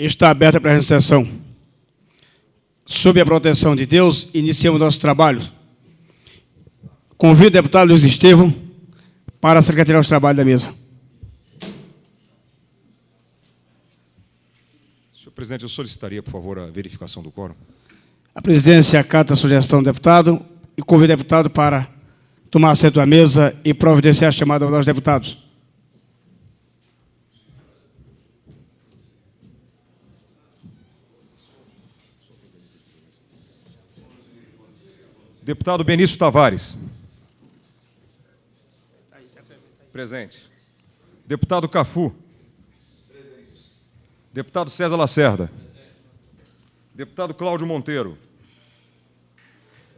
Está aberta a presente sessão. Sob a proteção de Deus, iniciamos nosso trabalho. Convido o deputado Luiz Estevão para a Secretaria dos Trabalhos da mesa. Senhor presidente, eu solicitaria, por favor, a verificação do quórum. A presidência acata a sugestão do deputado e convida o deputado para tomar assento à mesa e providenciar a chamada aos deputados. Deputado Benício Tavares. Presente. Deputado Cafu. Presente. Deputado César Lacerda. Presente. Deputado Cláudio Monteiro.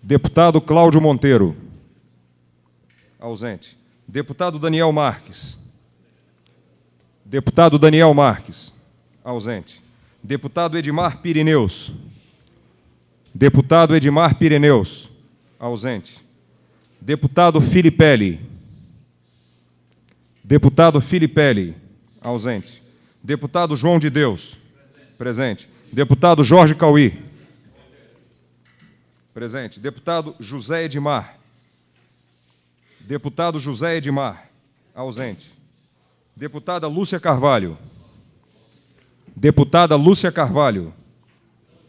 Deputado Cláudio Monteiro. Ausente. Deputado Daniel Marques. Deputado Daniel Marques. Ausente. Deputado Edmar Pirineus. Deputado Edmar Pirineus. Ausente. Deputado Filipelli. Deputado Filipelli. Ausente. Deputado João de Deus. Presente. Deputado Jorge Cauí. Presente. Deputado José Edmar. Deputado José Edmar. Ausente. Deputada Lúcia Carvalho. Deputada Lúcia Carvalho.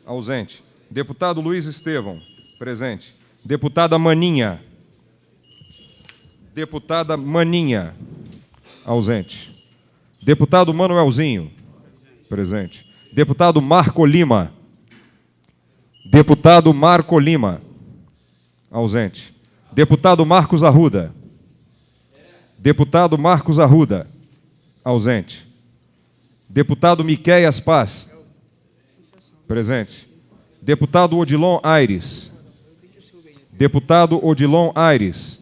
Ausente. Deputado Luiz Estevão. Presente. Deputada Maninha. Deputada Maninha. Ausente. Deputado Manuelzinho. Presente. Deputado Marco Lima. Deputado Marco Lima. Ausente. Deputado Marcos Arruda. Deputado Marcos Arruda. Ausente. Deputado Miqueias Paz. Presente. Deputado Odilon Aires. Deputado Odilon Aires.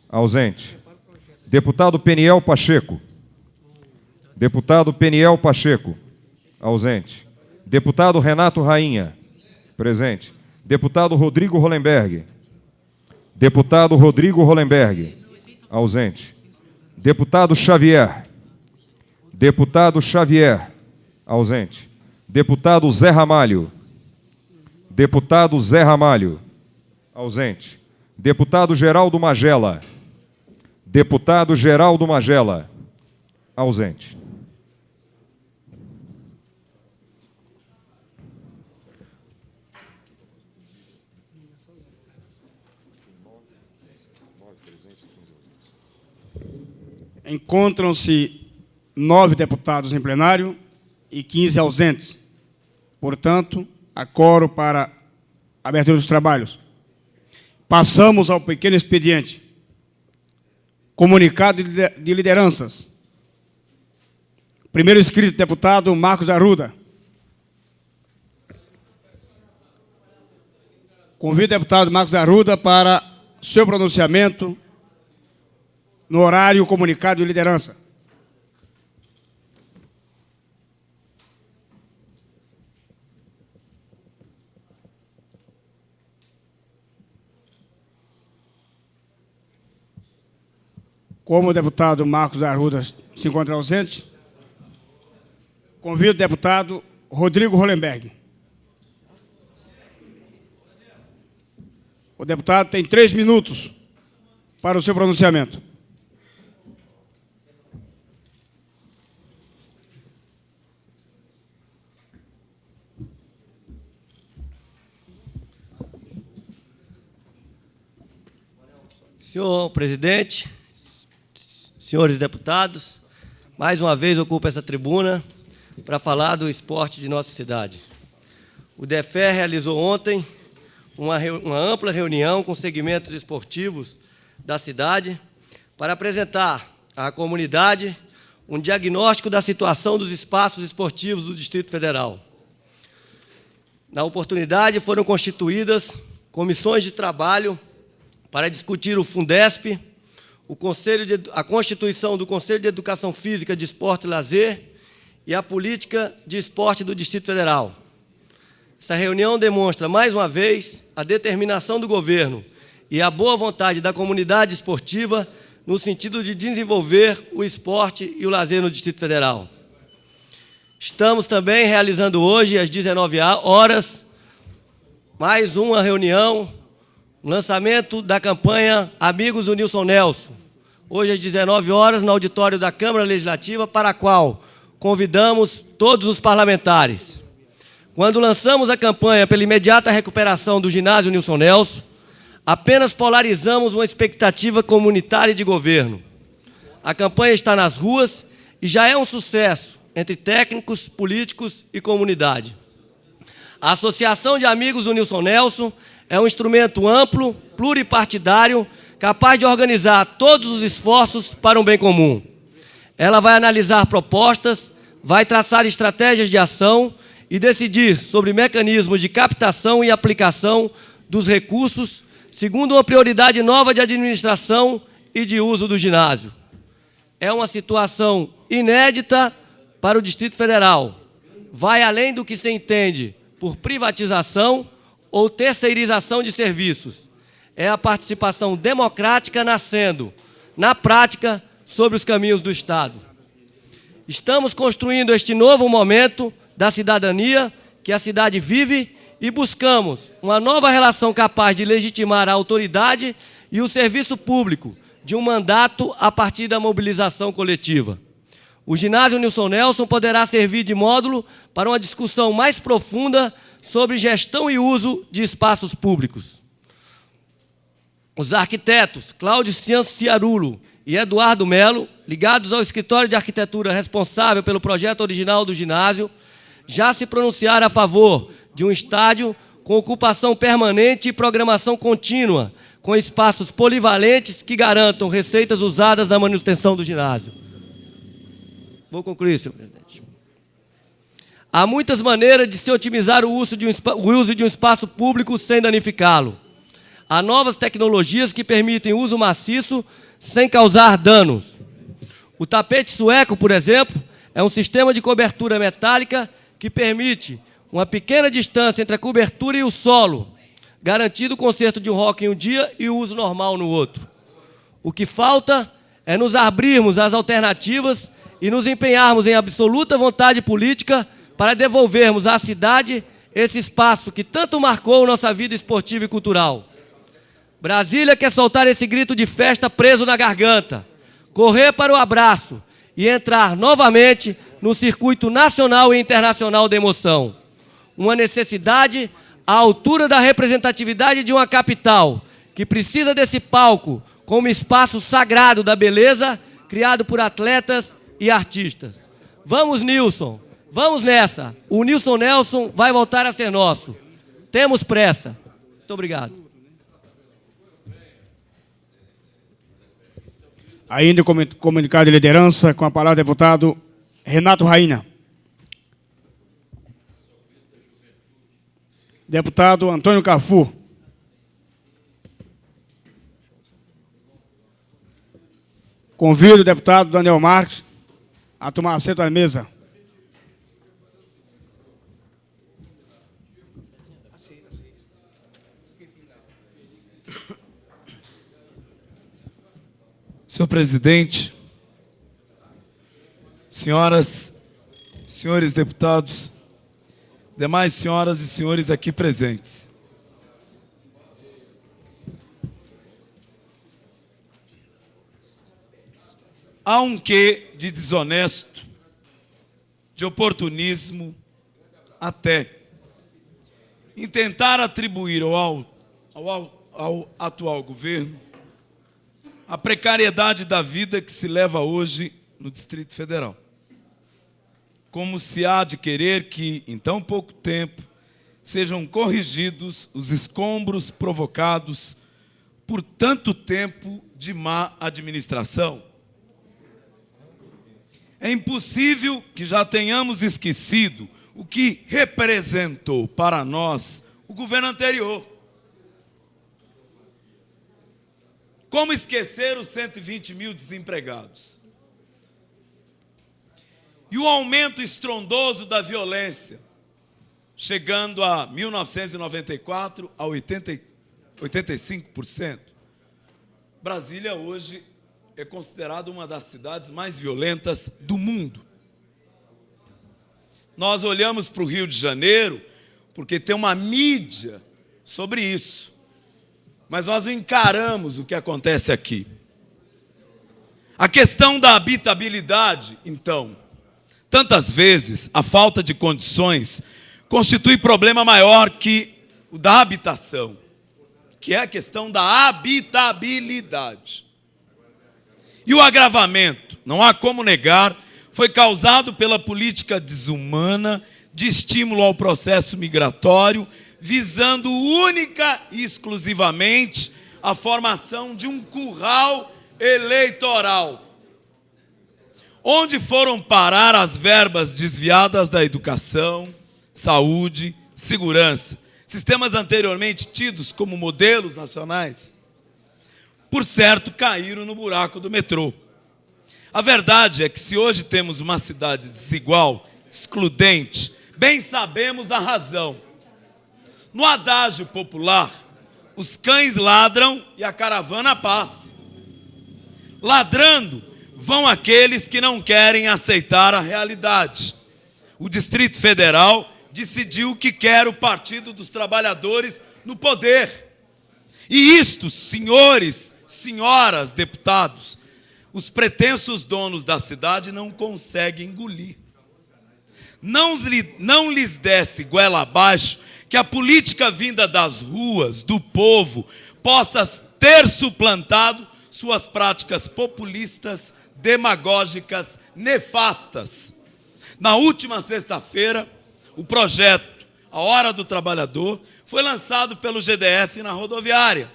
Ausente. Deputado Peniel Pacheco. Deputado Peniel Pacheco. Ausente. Deputado Renato Rainha. Presente. Deputado Rodrigo Hollenberg. Deputado Rodrigo Hollenberg. Ausente. Deputado Xavier. Deputado Xavier. Ausente. Deputado Zé Ramalho. Deputado Zé Ramalho. Ausente. Deputado Geraldo Magela. Deputado Geraldo Magela. Ausente. Encontram-se 9 deputados em plenário e 15 ausentes. Portanto, há quórum para a abertura dos trabalhos. Passamos ao pequeno expediente. Comunicado de lideranças. Primeiro inscrito, deputado Marcos Arruda. Convido o deputado Marcos Arruda para seu pronunciamento no horário comunicado de liderança. Como o deputado Marcos Arruda se encontra ausente, convido o deputado Rodrigo Hollenberg. O deputado tem 3 minutos para o seu pronunciamento. Senhor presidente, senhores deputados, mais uma vez ocupo essa tribuna para falar do esporte de nossa cidade. O DEFER realizou ontem uma ampla reunião com segmentos esportivos da cidade para apresentar à comunidade um diagnóstico da situação dos espaços esportivos do Distrito Federal. Na oportunidade, foram constituídas comissões de trabalho para discutir o Fundesp, a constituição do Conselho de Educação Física, de Esporte e Lazer e a política de esporte do Distrito Federal. Essa reunião demonstra, mais uma vez, a determinação do governo e a boa vontade da comunidade esportiva no sentido de desenvolver o esporte e o lazer no Distrito Federal. Estamos também realizando hoje, às 19 horas, mais uma reunião, lançamento da campanha Amigos do Nilson Nelson. Hoje, às 19 horas, no auditório da Câmara Legislativa, para a qual convidamos todos os parlamentares. Quando lançamos a campanha pela imediata recuperação do ginásio Nilson Nelson, apenas polarizamos uma expectativa comunitária e de governo. A campanha está nas ruas e já é um sucesso entre técnicos, políticos e comunidade. A Associação de Amigos do Nilson Nelson é um instrumento amplo, pluripartidário, capaz de organizar todos os esforços para um bem comum. Ela vai analisar propostas, vai traçar estratégias de ação e decidir sobre mecanismos de captação e aplicação dos recursos, segundo uma prioridade nova de administração e de uso do ginásio. É uma situação inédita para o Distrito Federal. Vai além do que se entende por privatização ou terceirização de serviços. É a participação democrática nascendo, na prática, sobre os caminhos do Estado. Estamos construindo este novo momento da cidadania que a cidade vive e buscamos uma nova relação capaz de legitimar a autoridade e o serviço público de um mandato a partir da mobilização coletiva. O ginásio Nilson Nelson poderá servir de módulo para uma discussão mais profunda sobre gestão e uso de espaços públicos. Os arquitetos Cláudio Ciarulo e Eduardo Melo, ligados ao escritório de arquitetura responsável pelo projeto original do ginásio, já se pronunciaram a favor de um estádio com ocupação permanente e programação contínua, com espaços polivalentes que garantam receitas usadas na manutenção do ginásio. Vou concluir, senhor presidente. Há muitas maneiras de se otimizar o uso de um espaço público sem danificá-lo. Há novas tecnologias que permitem uso maciço sem causar danos. O tapete sueco, por exemplo, é um sistema de cobertura metálica que permite uma pequena distância entre a cobertura e o solo, garantindo o conserto de um rock em um dia e o uso normal no outro. O que falta é nos abrirmos às alternativas e nos empenharmos em absoluta vontade política para devolvermos à cidade esse espaço que tanto marcou nossa vida esportiva e cultural. Brasília quer soltar esse grito de festa preso na garganta, correr para o abraço e entrar novamente no circuito nacional e internacional da emoção. Uma necessidade à altura da representatividade de uma capital, que precisa desse palco como espaço sagrado da beleza, criado por atletas e artistas. Vamos, Nilson, vamos nessa. O Nilson Nelson vai voltar a ser nosso. Temos pressa. Muito obrigado. Ainda comunicado de liderança, com a palavra o deputado Renato Raina. Deputado Antônio Cafu. Convido o deputado Daniel Marques a tomar assento à mesa. Senhor presidente, senhoras, senhores deputados, demais senhoras e senhores aqui presentes. Há um quê de desonesto, de oportunismo, até, em tentar atribuir ao atual governo a precariedade da vida que se leva hoje no Distrito Federal. Como se há de querer que, em tão pouco tempo, sejam corrigidos os escombros provocados por tanto tempo de má administração. É impossível que já tenhamos esquecido o que representou para nós o governo anterior. Como esquecer os 120 mil desempregados? E o aumento estrondoso da violência, chegando a 1994 a 85%. Brasília hoje é considerada uma das cidades mais violentas do mundo. nós olhamos para o Rio de Janeiro porque tem uma mídia sobre isso. Mas nós encaramos o que acontece aqui. A questão da habitabilidade, então, tantas vezes a falta de condições constitui problema maior que o da habitação, que é a questão da habitabilidade. E o agravamento, não há como negar, foi causado pela política desumana de estímulo ao processo migratório, visando única e exclusivamente a formação de um curral eleitoral. Onde foram parar as verbas desviadas da educação, saúde, segurança, sistemas anteriormente tidos como modelos nacionais? Por certo, caíram no buraco do metrô. A verdade é que se hoje temos uma cidade desigual, excludente, bem sabemos a razão. No adágio popular, os cães ladram e a caravana passa. Ladrando vão aqueles que não querem aceitar a realidade. O Distrito Federal decidiu que quer o Partido dos Trabalhadores no poder. E isto, senhores, senhoras, deputados, os pretensos donos da cidade não conseguem engolir. Não lhes desce goela abaixo que a política vinda das ruas, do povo, possa ter suplantado suas práticas populistas, demagógicas, nefastas. Na última sexta-feira, o projeto A Hora do Trabalhador foi lançado pelo GDF na rodoviária.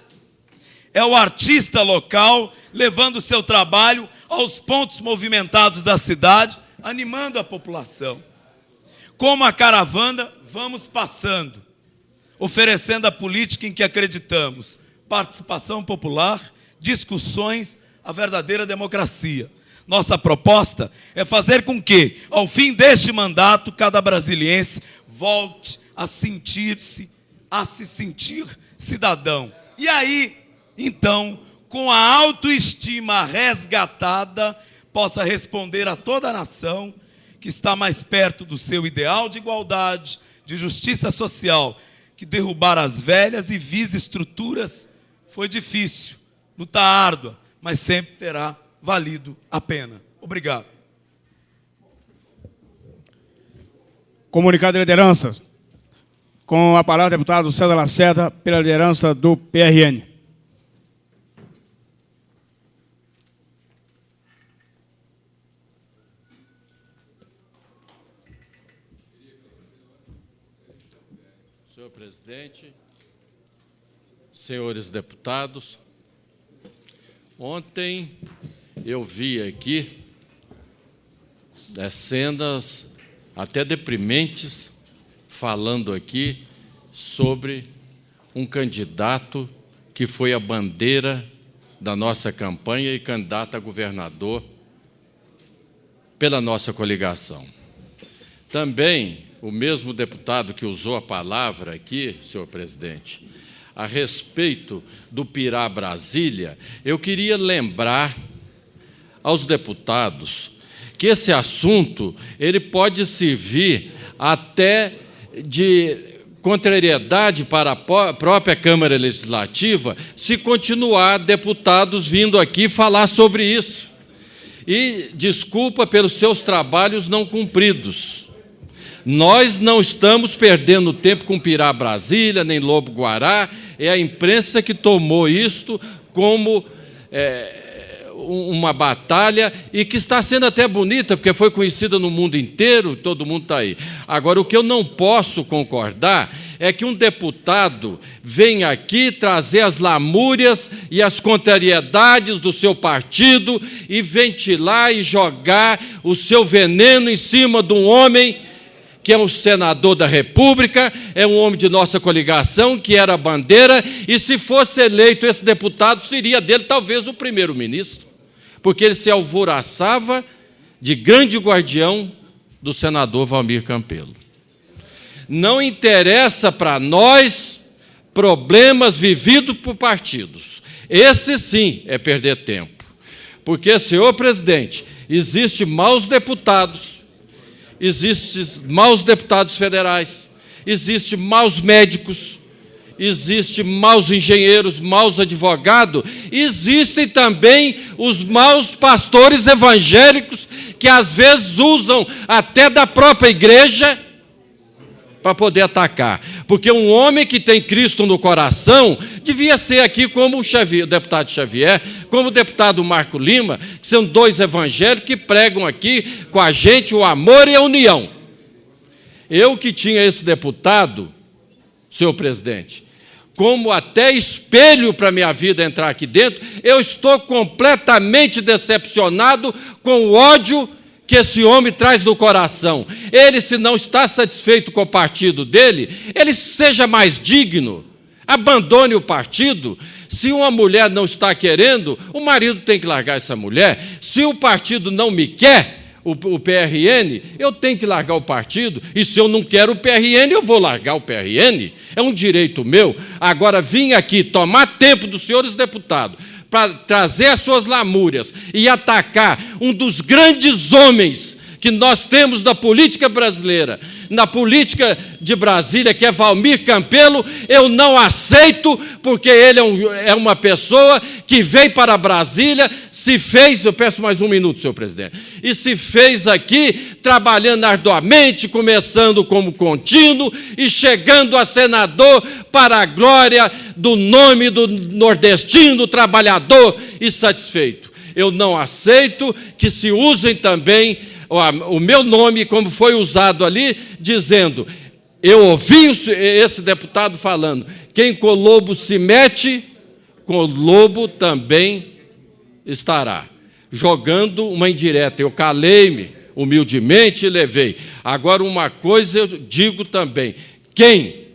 É o artista local levando seu trabalho aos pontos movimentados da cidade, animando a população. Como a caravana, vamos passando, oferecendo a política em que acreditamos, participação popular, discussões, a verdadeira democracia. Nossa proposta é fazer com que, ao fim deste mandato, cada brasiliense volte a se sentir cidadão. E aí, então, com a autoestima resgatada, possa responder a toda a nação que está mais perto do seu ideal de igualdade, de justiça social, que derrubar as velhas e vis estruturas foi difícil, luta árdua, mas sempre terá valido a pena. Obrigado. Comunicado de lideranças. Com a palavra, deputado César Lacerda, pela liderança do PRN. Senhor presidente, senhores deputados, ontem eu vi aqui cenas até deprimentes falando aqui sobre um candidato que foi a bandeira da nossa campanha e candidato a governador pela nossa coligação. Também o mesmo deputado que usou a palavra aqui, senhor presidente, a respeito do Pirá Brasília, eu queria lembrar aos deputados que esse assunto ele pode servir até de contrariedade para a própria Câmara Legislativa se continuar deputados vindo aqui falar sobre isso. E desculpa pelos seus trabalhos não cumpridos. Nós não estamos perdendo tempo com Pirá Brasília, nem Lobo Guará, é a imprensa que tomou isto como uma batalha e que está sendo até bonita, porque foi conhecida no mundo inteiro, todo mundo está aí. Agora, o que eu não posso concordar é que um deputado venha aqui trazer as lamúrias e as contrariedades do seu partido e ventilar e jogar o seu veneno em cima de um homem que é um senador da República, é um homem de nossa coligação, que era bandeira, e se fosse eleito esse deputado, seria dele talvez o primeiro-ministro, porque ele se alvoroçava de grande guardião do senador Valmir Campelo. Não interessa para nós problemas vividos por partidos. Esse sim é perder tempo. Porque, senhor presidente, existem maus deputados existem maus deputados federais, existem maus médicos, existem maus engenheiros, maus advogados, existem também os maus pastores evangélicos que às vezes usam até da própria igreja para poder atacar. Porque um homem que tem Cristo no coração devia ser aqui como o deputado Xavier, como o deputado Marco Lima, que são dois evangélicos que pregam aqui com a gente o amor e a união. Eu que tinha esse deputado, senhor presidente, como até espelho para a minha vida entrar aqui dentro, eu estou completamente decepcionado com o ódio que esse homem traz no coração. Ele, se não está satisfeito com o partido dele, ele seja mais digno, abandone o partido. Se uma mulher não está querendo, o marido tem que largar essa mulher. Se o partido não me quer, o PRN, eu tenho que largar o partido, e se eu não quero o PRN, eu vou largar o PRN, é um direito meu. Agora, vim aqui tomar tempo dos senhores deputados para trazer as suas lamúrias e atacar um dos grandes homens que nós temos da política brasileira, na política de Brasília, que é Valmir Campelo, eu não aceito, porque ele é uma pessoa que veio para Brasília, se fez, eu peço mais um minuto, senhor presidente, e se fez aqui, trabalhando arduamente, começando como contínuo e chegando a senador para a glória do nome do nordestino, trabalhador e satisfeito. Eu não aceito que se usem também o meu nome, como foi usado ali, dizendo, eu ouvi esse deputado falando, quem com lobo se mete, com lobo também estará. Jogando uma indireta, eu calei-me, humildemente levei. Agora, uma coisa eu digo também, quem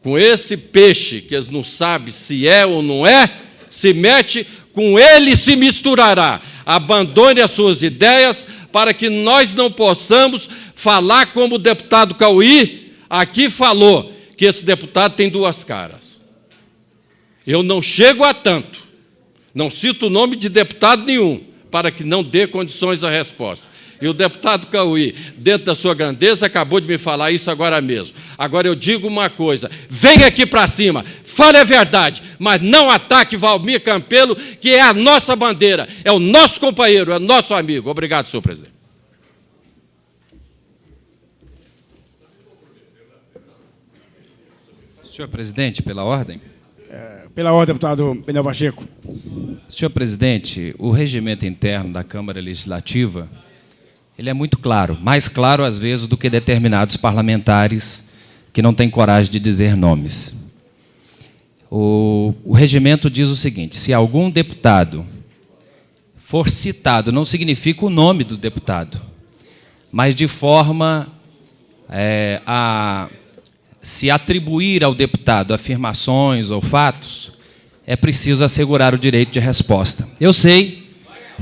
com esse peixe, que eles não sabem se é ou não é, se mete, com ele se misturará. Abandone as suas ideias, para que nós não possamos falar como o deputado Cauí aqui falou, que esse deputado tem duas caras. Eu não chego a tanto, não cito o nome de deputado nenhum, para que não dê condições à resposta. E o deputado Cauí, dentro da sua grandeza, acabou de me falar isso agora mesmo. Agora eu digo uma coisa, venha aqui para cima, fale a verdade, mas não ataque Valmir Campelo, que é a nossa bandeira, é o nosso companheiro, é o nosso amigo. Obrigado, senhor presidente. Senhor presidente, pela ordem. Pela ordem, deputado Peniel Pacheco. Senhor presidente, o regimento interno da Câmara Legislativa, ele é muito claro, mais claro às vezes do que determinados parlamentares que não têm coragem de dizer nomes. O regimento diz o seguinte, se algum deputado for citado, não significa o nome do deputado, mas de forma a se atribuir ao deputado afirmações ou fatos, é preciso assegurar o direito de resposta. Eu sei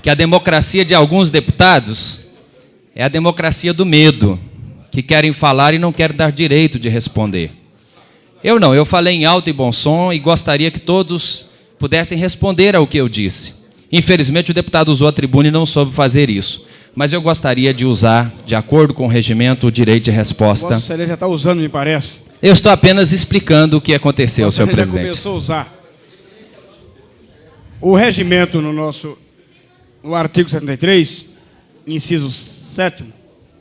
que a democracia de alguns deputados é a democracia do medo, que querem falar e não querem dar direito de responder. Eu não, eu falei em alto e bom som e gostaria que todos pudessem responder ao que eu disse. Infelizmente, o deputado usou a tribuna e não soube fazer isso. Mas eu gostaria de usar, de acordo com o regimento, o direito de resposta. Vossa Excelência já está usando, me parece. Eu estou apenas explicando o que aconteceu, Vossa senhor Excelência presidente. já começou a usar. O regimento no artigo 73, inciso 7º,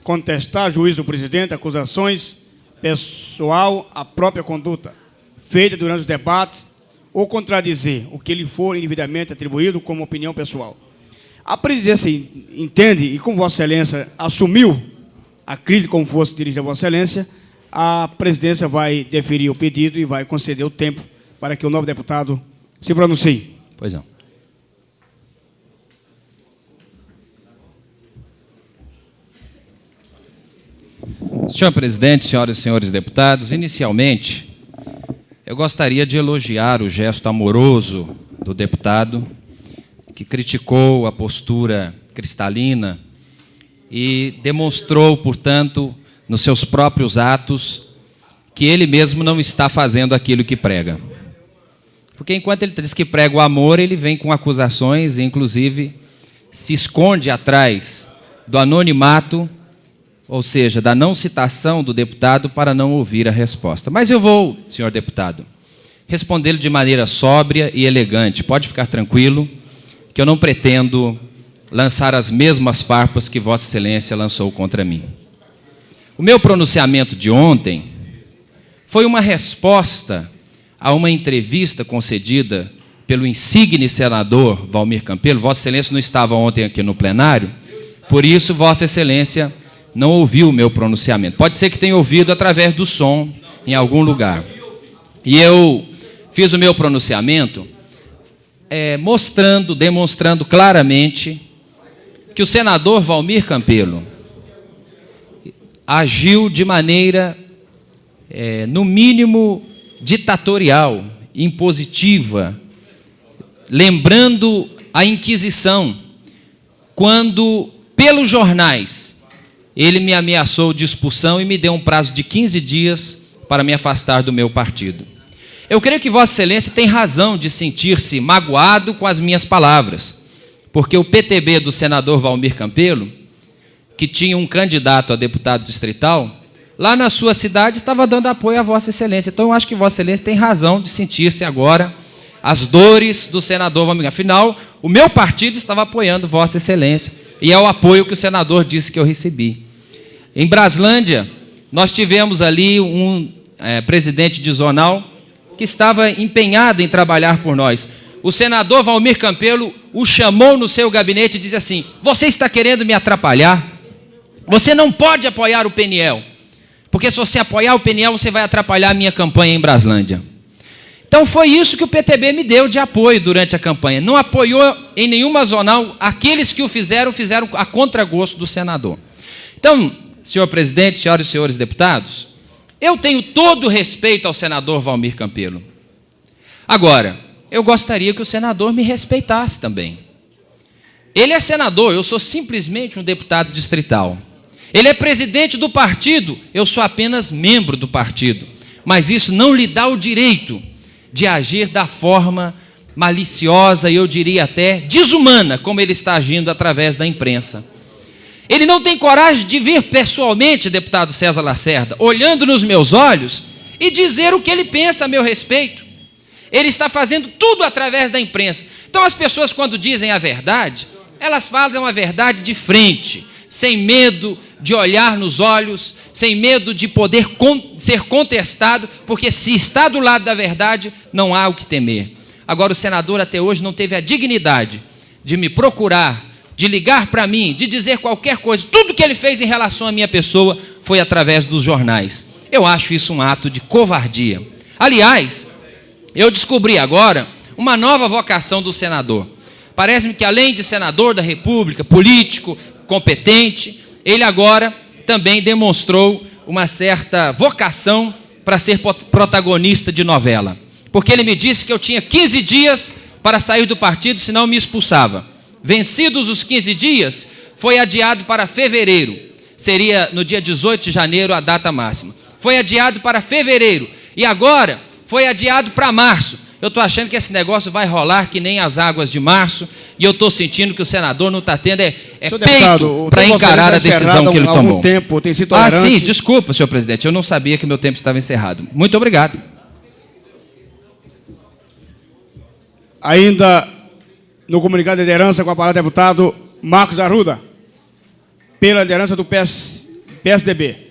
contestar juízo do presidente, acusações pessoal à própria conduta, feita durante os debates, ou contradizer o que lhe for indevidamente atribuído como opinião pessoal. A presidência entende, e como Vossa Excelência assumiu a crítica como fosse dirigida a Vossa Excelência, a presidência vai deferir o pedido e vai conceder o tempo para que o novo deputado se pronuncie. Pois não. Senhor presidente, senhoras e senhores deputados, inicialmente, eu gostaria de elogiar o gesto amoroso do deputado, que criticou a postura cristalina e demonstrou, portanto, nos seus próprios atos, que ele mesmo não está fazendo aquilo que prega. Porque enquanto ele diz que prega o amor, ele vem com acusações e, inclusive, se esconde atrás do anonimato ou seja, da não citação do deputado para não ouvir a resposta. Mas eu vou, senhor deputado, respondê-lo de maneira sóbria e elegante. Pode ficar tranquilo, que eu não pretendo lançar as mesmas farpas que Vossa Excelência lançou contra mim. O meu pronunciamento de ontem foi uma resposta a uma entrevista concedida pelo insigne senador Valmir Campelo. Vossa Excelência não estava ontem aqui no plenário, por isso Vossa Excelência não ouviu o meu pronunciamento. Pode ser que tenha ouvido através do som em algum lugar. E eu fiz o meu pronunciamento demonstrando claramente que o senador Valmir Campelo agiu de maneira, no mínimo, ditatorial, impositiva, lembrando a Inquisição, quando, pelos jornais, ele me ameaçou de expulsão e me deu um prazo de 15 dias para me afastar do meu partido. Eu creio que Vossa Excelência tem razão de sentir-se magoado com as minhas palavras, porque o PTB do senador Valmir Campelo, que tinha um candidato a deputado distrital, lá na sua cidade estava dando apoio a Vossa Excelência. Então, eu acho que Vossa Excelência tem razão de sentir-se agora as dores do senador Valmir. Afinal, o meu partido estava apoiando Vossa Excelência, e é o apoio que o senador disse que eu recebi. Em Braslândia, nós tivemos ali um presidente de zonal que estava empenhado em trabalhar por nós. O senador Valmir Campelo o chamou no seu gabinete e disse assim: você está querendo me atrapalhar? Você não pode apoiar o PNL, porque se você apoiar o PNL, você vai atrapalhar a minha campanha em Braslândia. Então foi isso que o PTB me deu de apoio durante a campanha. Não apoiou em nenhuma zonal. Aqueles que o fizeram a contragosto do senador. Então, senhor presidente, senhoras e senhores deputados, eu tenho todo o respeito ao senador Valmir Campelo. Agora, eu gostaria que o senador me respeitasse também. Ele é senador, eu sou simplesmente um deputado distrital. Ele é presidente do partido, eu sou apenas membro do partido. Mas isso não lhe dá o direito de agir da forma maliciosa e eu diria até desumana, como ele está agindo através da imprensa. Ele não tem coragem de vir pessoalmente, deputado César Lacerda, olhando nos meus olhos e dizer o que ele pensa a meu respeito. Ele está fazendo tudo através da imprensa. Então, as pessoas, quando dizem a verdade, elas falam a verdade de frente, sem medo de olhar nos olhos, sem medo de poder ser contestado, porque se está do lado da verdade, não há o que temer. Agora, o senador até hoje não teve a dignidade de me procurar, de ligar para mim, de dizer qualquer coisa. Tudo que ele fez em relação à minha pessoa foi através dos jornais. Eu acho isso um ato de covardia. Aliás, eu descobri agora uma nova vocação do senador. Parece-me que, além de senador da República, político, competente, ele agora também demonstrou uma certa vocação para ser protagonista de novela. Porque ele me disse que eu tinha 15 dias para sair do partido, senão me expulsava. Vencidos os 15 dias, foi adiado para fevereiro. Seria no dia 18 de janeiro a data máxima. Foi adiado para fevereiro. E agora foi adiado para março. Eu estou achando que esse negócio vai rolar que nem as águas de março, e eu estou sentindo que o senador não está tendo peito para encarar a decisão que ele tomou. Algum tempo, tem sido tolerante. Sim, desculpa, senhor presidente, eu não sabia que meu tempo estava encerrado. Muito obrigado. Ainda no comunicado de liderança, com a palavra deputado Marcos Arruda, pela liderança do PSDB.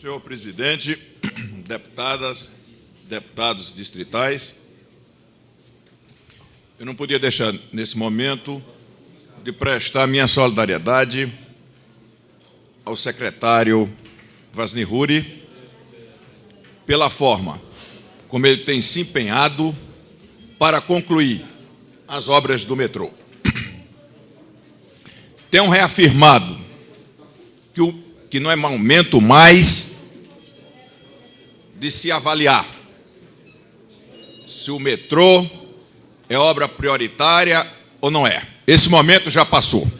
Senhor presidente, deputadas, deputados distritais, eu não podia deixar, nesse momento, de prestar minha solidariedade ao secretário Vasni Ruri pela forma como ele tem se empenhado para concluir as obras do metrô. Tenho reafirmado que não é momento mais de se avaliar se o metrô é obra prioritária ou não é. Esse momento já passou.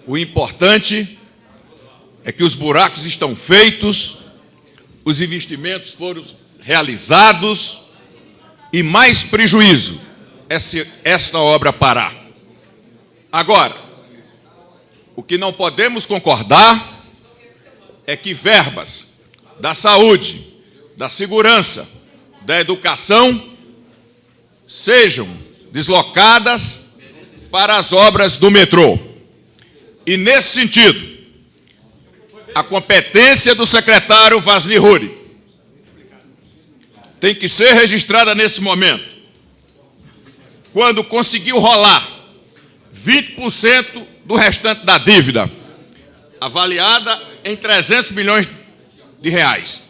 O importante é que os buracos estão feitos, os investimentos foram realizados e mais prejuízo esta obra parar. Agora, o que não podemos concordar é que verbas da saúde, da segurança, da educação sejam deslocadas para as obras do metrô. E, nesse sentido, a competência do secretário Vasnihuri tem que ser registrada nesse momento, quando conseguiu rolar 20% do restante da dívida, avaliada em 300 milhões de reais,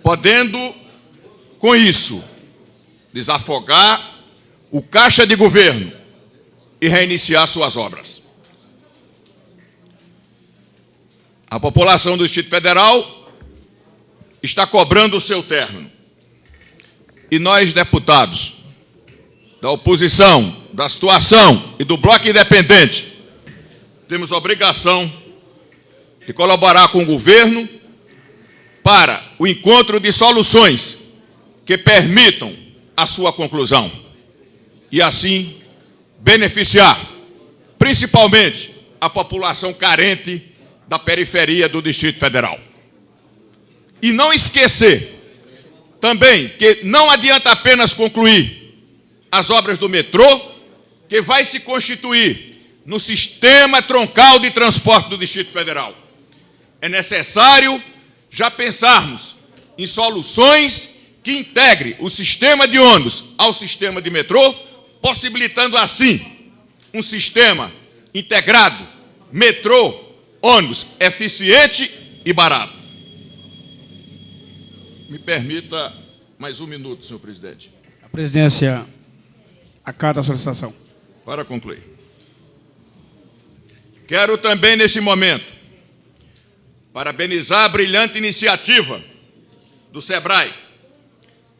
podendo, com isso, desafogar o caixa de governo e reiniciar suas obras. A população do Distrito Federal está cobrando o seu término. E nós, deputados da oposição, da situação e do Bloco Independente, temos a obrigação de colaborar com o governo para o encontro de soluções que permitam a sua conclusão e, assim, beneficiar, principalmente, a população carente da periferia do Distrito Federal. E não esquecer também que não adianta apenas concluir as obras do metrô, que vai se constituir no sistema troncal de transporte do Distrito Federal. É necessário já pensarmos em soluções que integre o sistema de ônibus ao sistema de metrô, possibilitando assim um sistema integrado, metrô, ônibus, eficiente e barato. Me permita mais um minuto, senhor presidente. A presidência acata a solicitação. Para concluir. Quero também, neste momento, parabenizar a brilhante iniciativa do SEBRAE,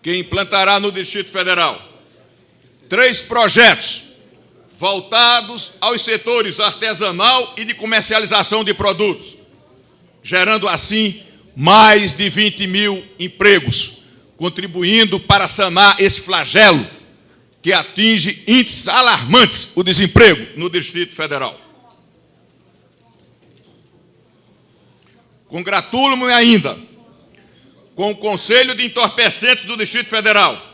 que implantará no Distrito Federal 3 projetos voltados aos setores artesanal e de comercialização de produtos, gerando assim mais de 20 mil empregos, contribuindo para sanar esse flagelo que atinge índices alarmantes, o desemprego no Distrito Federal. Congratulo-me ainda com o Conselho de Entorpecentes do Distrito Federal,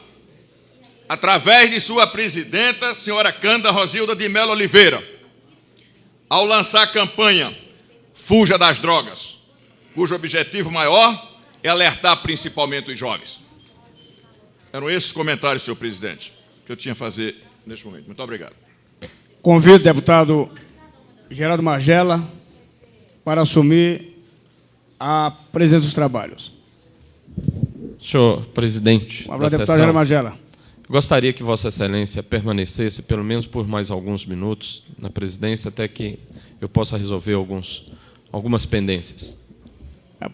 através de sua presidenta, senhora Cândida Rosilda de Mello Oliveira, ao lançar a campanha Fuja das Drogas, cujo objetivo maior é alertar principalmente os jovens. Eram esses comentários, senhor presidente, que eu tinha a fazer neste momento. Muito obrigado. Convido o deputado Geraldo Magela para assumir a presidência dos trabalhos. Senhor presidente da deputado sessão, Geraldo Magela. gostaria que Vossa Excelência permanecesse pelo menos por mais alguns minutos na presidência, até que eu possa resolver algumas pendências. A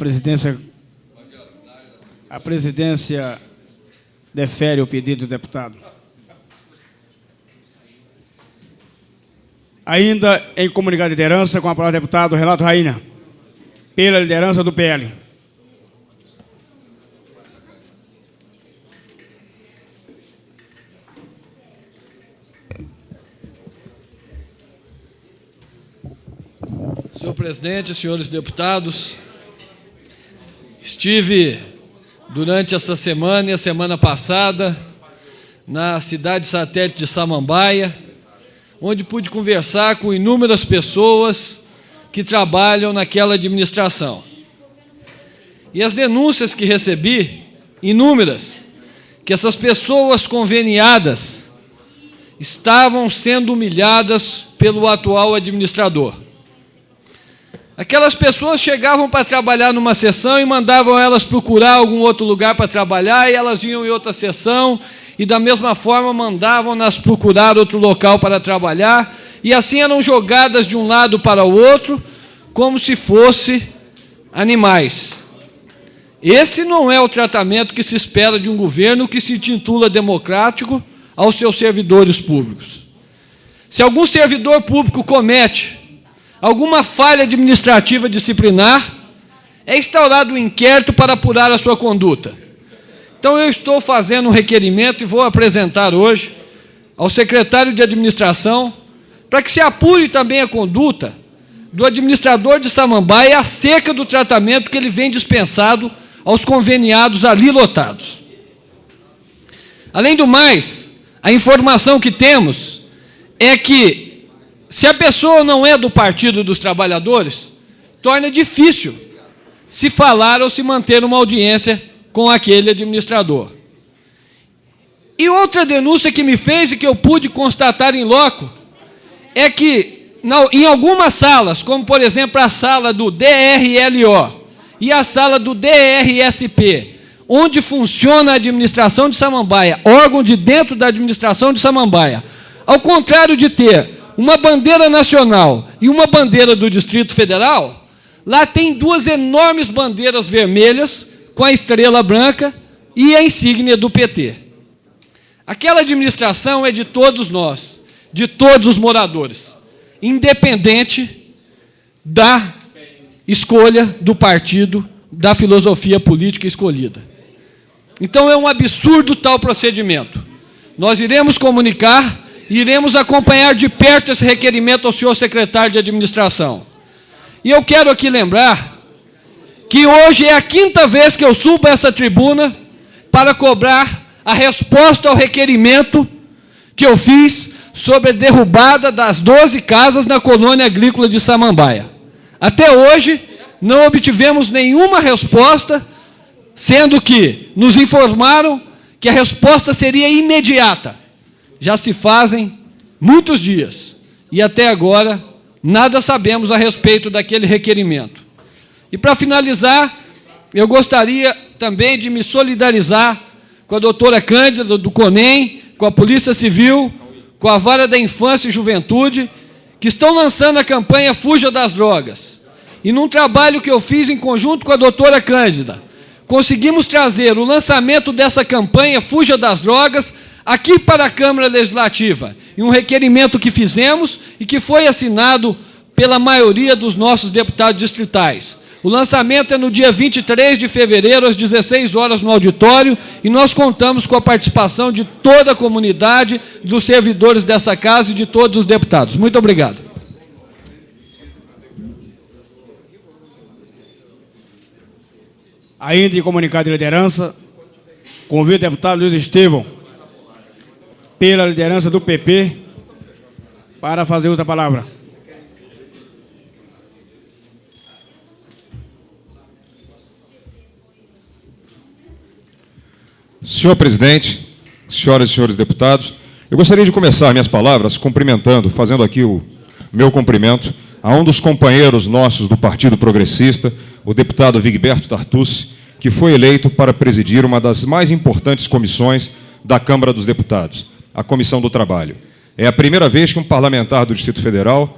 presidência defere o pedido do deputado. Ainda em comunicado de liderança, com a palavra do deputado Renato Rainha, pela liderança do PL. Senhor presidente, senhores deputados, estive durante essa semana e a semana passada na cidade satélite de Samambaia, onde pude conversar com inúmeras pessoas que trabalham naquela administração. E as denúncias que recebi, inúmeras, que essas pessoas conveniadas estavam sendo humilhadas pelo atual administrador. Aquelas pessoas chegavam para trabalhar numa sessão e mandavam elas procurar algum outro lugar para trabalhar, e elas iam em outra sessão e da mesma forma mandavam-nas procurar outro local para trabalhar, e assim eram jogadas de um lado para o outro, como se fossem animais. Esse não é o tratamento que se espera de um governo que se intitula democrático aos seus servidores públicos. Se algum servidor público comete alguma falha administrativa disciplinar, é instaurado um inquérito para apurar a sua conduta. Então, eu estou fazendo um requerimento e vou apresentar hoje ao secretário de Administração para que se apure também a conduta do administrador de Samambaia acerca do tratamento que ele vem dispensado aos conveniados ali lotados. Além do mais, a informação que temos é que, se a pessoa não é do Partido dos Trabalhadores, torna difícil se falar ou se manter uma audiência com aquele administrador. E outra denúncia que me fez e que eu pude constatar em loco é que, em algumas salas, como, por exemplo, a sala do DRLO e a sala do DRSP, onde funciona a administração de Samambaia, órgão de dentro da administração de Samambaia, ao contrário de ter uma bandeira nacional e uma bandeira do Distrito Federal, lá tem duas enormes bandeiras vermelhas com a estrela branca e a insígnia do PT. Aquela administração é de todos nós, de todos os moradores, independente da escolha do partido, da filosofia política escolhida. Então, é um absurdo tal procedimento. Nós iremos comunicar e iremos acompanhar de perto esse requerimento ao senhor secretário de Administração. E eu quero aqui lembrar que hoje é a 5ª vez que eu subo a essa tribuna para cobrar a resposta ao requerimento que eu fiz sobre a derrubada das 12 casas na colônia agrícola de Samambaia. Até hoje, não obtivemos nenhuma resposta, sendo que nos informaram que a resposta seria imediata. Já se fazem muitos dias e até agora nada sabemos a respeito daquele requerimento. E para finalizar, eu gostaria também de me solidarizar com a doutora Cândida, do CONEM, com a Polícia Civil, com a Vara da Infância e Juventude, que estão lançando a campanha Fuja das Drogas. E num trabalho que eu fiz em conjunto com a doutora Cândida, conseguimos trazer o lançamento dessa campanha Fuja das Drogas aqui para a Câmara Legislativa, em um requerimento que fizemos e que foi assinado pela maioria dos nossos deputados distritais. O lançamento é no dia 23 de fevereiro, às 16 horas, no auditório, e nós contamos com a participação de toda a comunidade, dos servidores dessa casa e de todos os deputados. Muito obrigado. Ainda em comunicado de liderança, convido o deputado Luiz Estevão, pela liderança do PP, para fazer uso da palavra. Senhor presidente, senhoras e senhores deputados, eu gostaria de começar minhas palavras cumprimentando, fazendo aqui o meu cumprimento a um dos companheiros nossos do Partido Progressista, o deputado Vigberto Tartucci, que foi eleito para presidir uma das mais importantes comissões da Câmara dos Deputados, a Comissão do Trabalho. É a primeira vez que um parlamentar do Distrito Federal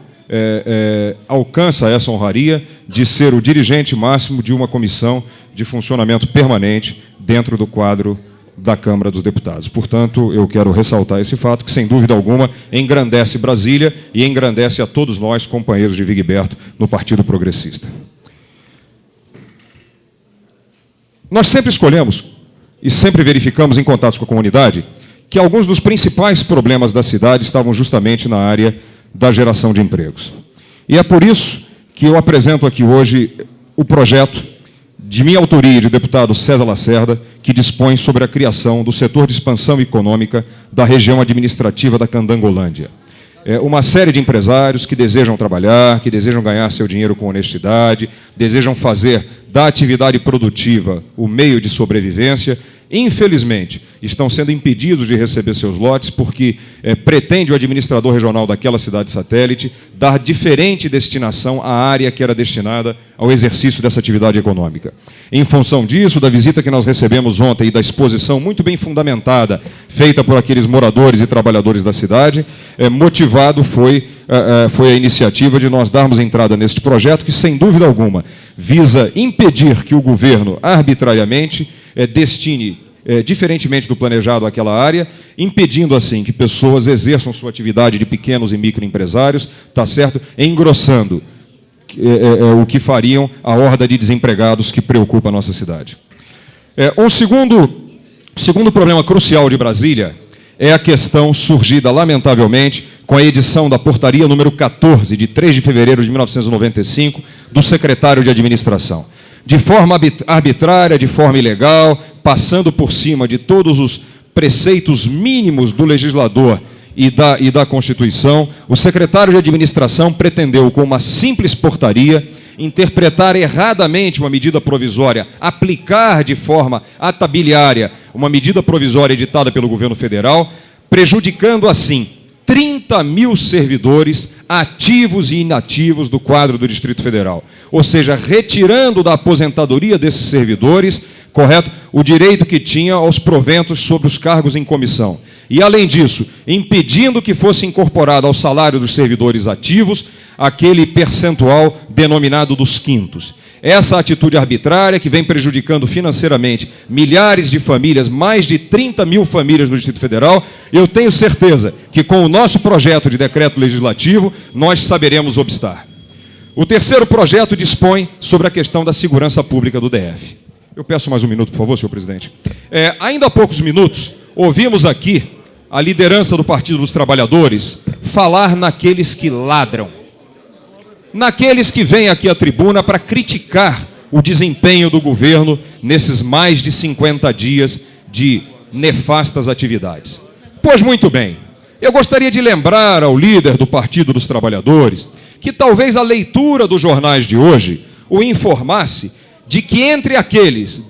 alcança essa honraria de ser o dirigente máximo de uma comissão de funcionamento permanente dentro do quadro da Câmara dos Deputados. Portanto, eu quero ressaltar esse fato que, sem dúvida alguma, engrandece Brasília e engrandece a todos nós, companheiros de Vigberto, no Partido Progressista. Nós sempre escolhemos e sempre verificamos em contatos com a comunidade que alguns dos principais problemas da cidade estavam justamente na área da geração de empregos. E é por isso que eu apresento aqui hoje o projeto de minha autoria e do deputado César Lacerda, que dispõe sobre a criação do setor de expansão econômica da região administrativa da Candangolândia. Uma série de empresários que desejam trabalhar, que desejam ganhar seu dinheiro com honestidade, desejam fazer da atividade produtiva o meio de sobrevivência, infelizmente, estão sendo impedidos de receber seus lotes porque pretende o administrador regional daquela cidade satélite dar diferente destinação à área que era destinada ao exercício dessa atividade econômica. Em função disso, da visita que nós recebemos ontem e da exposição muito bem fundamentada feita por aqueles moradores e trabalhadores da cidade, motivado foi a iniciativa de nós darmos entrada neste projeto que, sem dúvida alguma, visa impedir que o governo arbitrariamente destine, diferentemente do planejado, àquela área, impedindo, assim, que pessoas exerçam sua atividade de pequenos e microempresários, tá certo? Engrossando o que fariam a horda de desempregados que preocupa a nossa cidade. Um segundo problema crucial de Brasília é a questão surgida, lamentavelmente, com a edição da portaria número 14, de 3 de fevereiro de 1995, do secretário de Administração. De forma arbitrária, de forma ilegal, passando por cima de todos os preceitos mínimos do legislador e da Constituição, o secretário de Administração pretendeu, com uma simples portaria, interpretar erradamente uma medida provisória, aplicar de forma atabiliária uma medida provisória editada pelo governo federal, prejudicando assim 30 mil servidores ativos e inativos do quadro do Distrito Federal. Ou seja, retirando da aposentadoria desses servidores, correto, o direito que tinha aos proventos sobre os cargos em comissão. E, além disso, impedindo que fosse incorporado ao salário dos servidores ativos aquele percentual denominado dos quintos. Essa atitude arbitrária, que vem prejudicando financeiramente milhares de famílias, mais de 30 mil famílias no Distrito Federal, eu tenho certeza que, com o nosso projeto de decreto legislativo, nós saberemos obstar. O terceiro projeto dispõe sobre a questão da segurança pública do DF. Eu peço mais um minuto, por favor, senhor presidente. Ainda há poucos minutos, ouvimos aqui a liderança do Partido dos Trabalhadores falar naqueles que ladram, naqueles que vêm aqui à tribuna para criticar o desempenho do governo nesses mais de 50 dias de nefastas atividades. Pois muito bem, eu gostaria de lembrar ao líder do Partido dos Trabalhadores que talvez a leitura dos jornais de hoje o informasse de que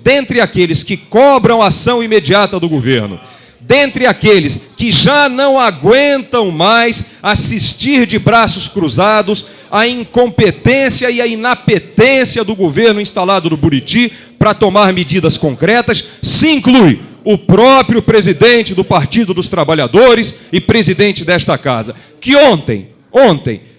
dentre aqueles que cobram ação imediata do governo, dentre aqueles que já não aguentam mais assistir de braços cruzados à incompetência e à inapetência do governo instalado no Buriti para tomar medidas concretas, se inclui o próprio presidente do Partido dos Trabalhadores e presidente desta casa, que ontem,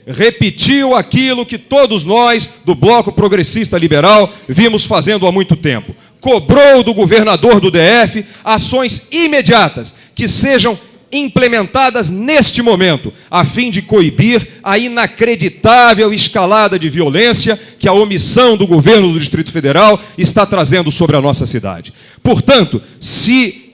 repetiu aquilo que todos nós, do Bloco Progressista Liberal, vimos fazendo há muito tempo. Cobrou do governador do DF ações imediatas que sejam implementadas neste momento, a fim de coibir a inacreditável escalada de violência que a omissão do governo do Distrito Federal está trazendo sobre a nossa cidade. Portanto, se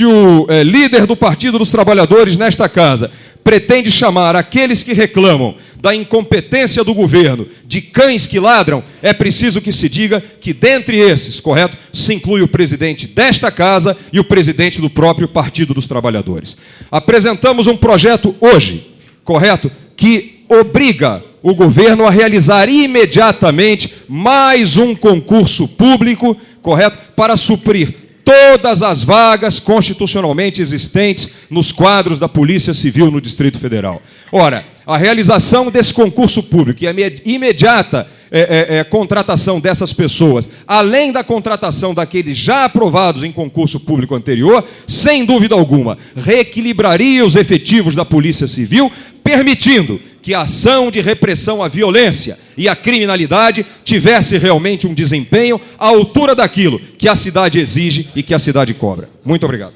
o líder do Partido dos Trabalhadores nesta casa pretende chamar aqueles que reclamam da incompetência do governo de cães que ladram, é preciso que se diga que, dentre esses, correto, se inclui o presidente desta casa e o presidente do próprio Partido dos Trabalhadores. Apresentamos um projeto hoje, correto, que obriga o governo a realizar imediatamente mais um concurso público, correto, para suprir todas as vagas constitucionalmente existentes nos quadros da Polícia Civil no Distrito Federal. Ora, a realização desse concurso público e a imediata contratação dessas pessoas, além da contratação daqueles já aprovados em concurso público anterior, sem dúvida alguma, reequilibraria os efetivos da Polícia Civil, permitindo que a ação de repressão à violência e à criminalidade tivesse realmente um desempenho à altura daquilo que a cidade exige e que a cidade cobra. Muito obrigado.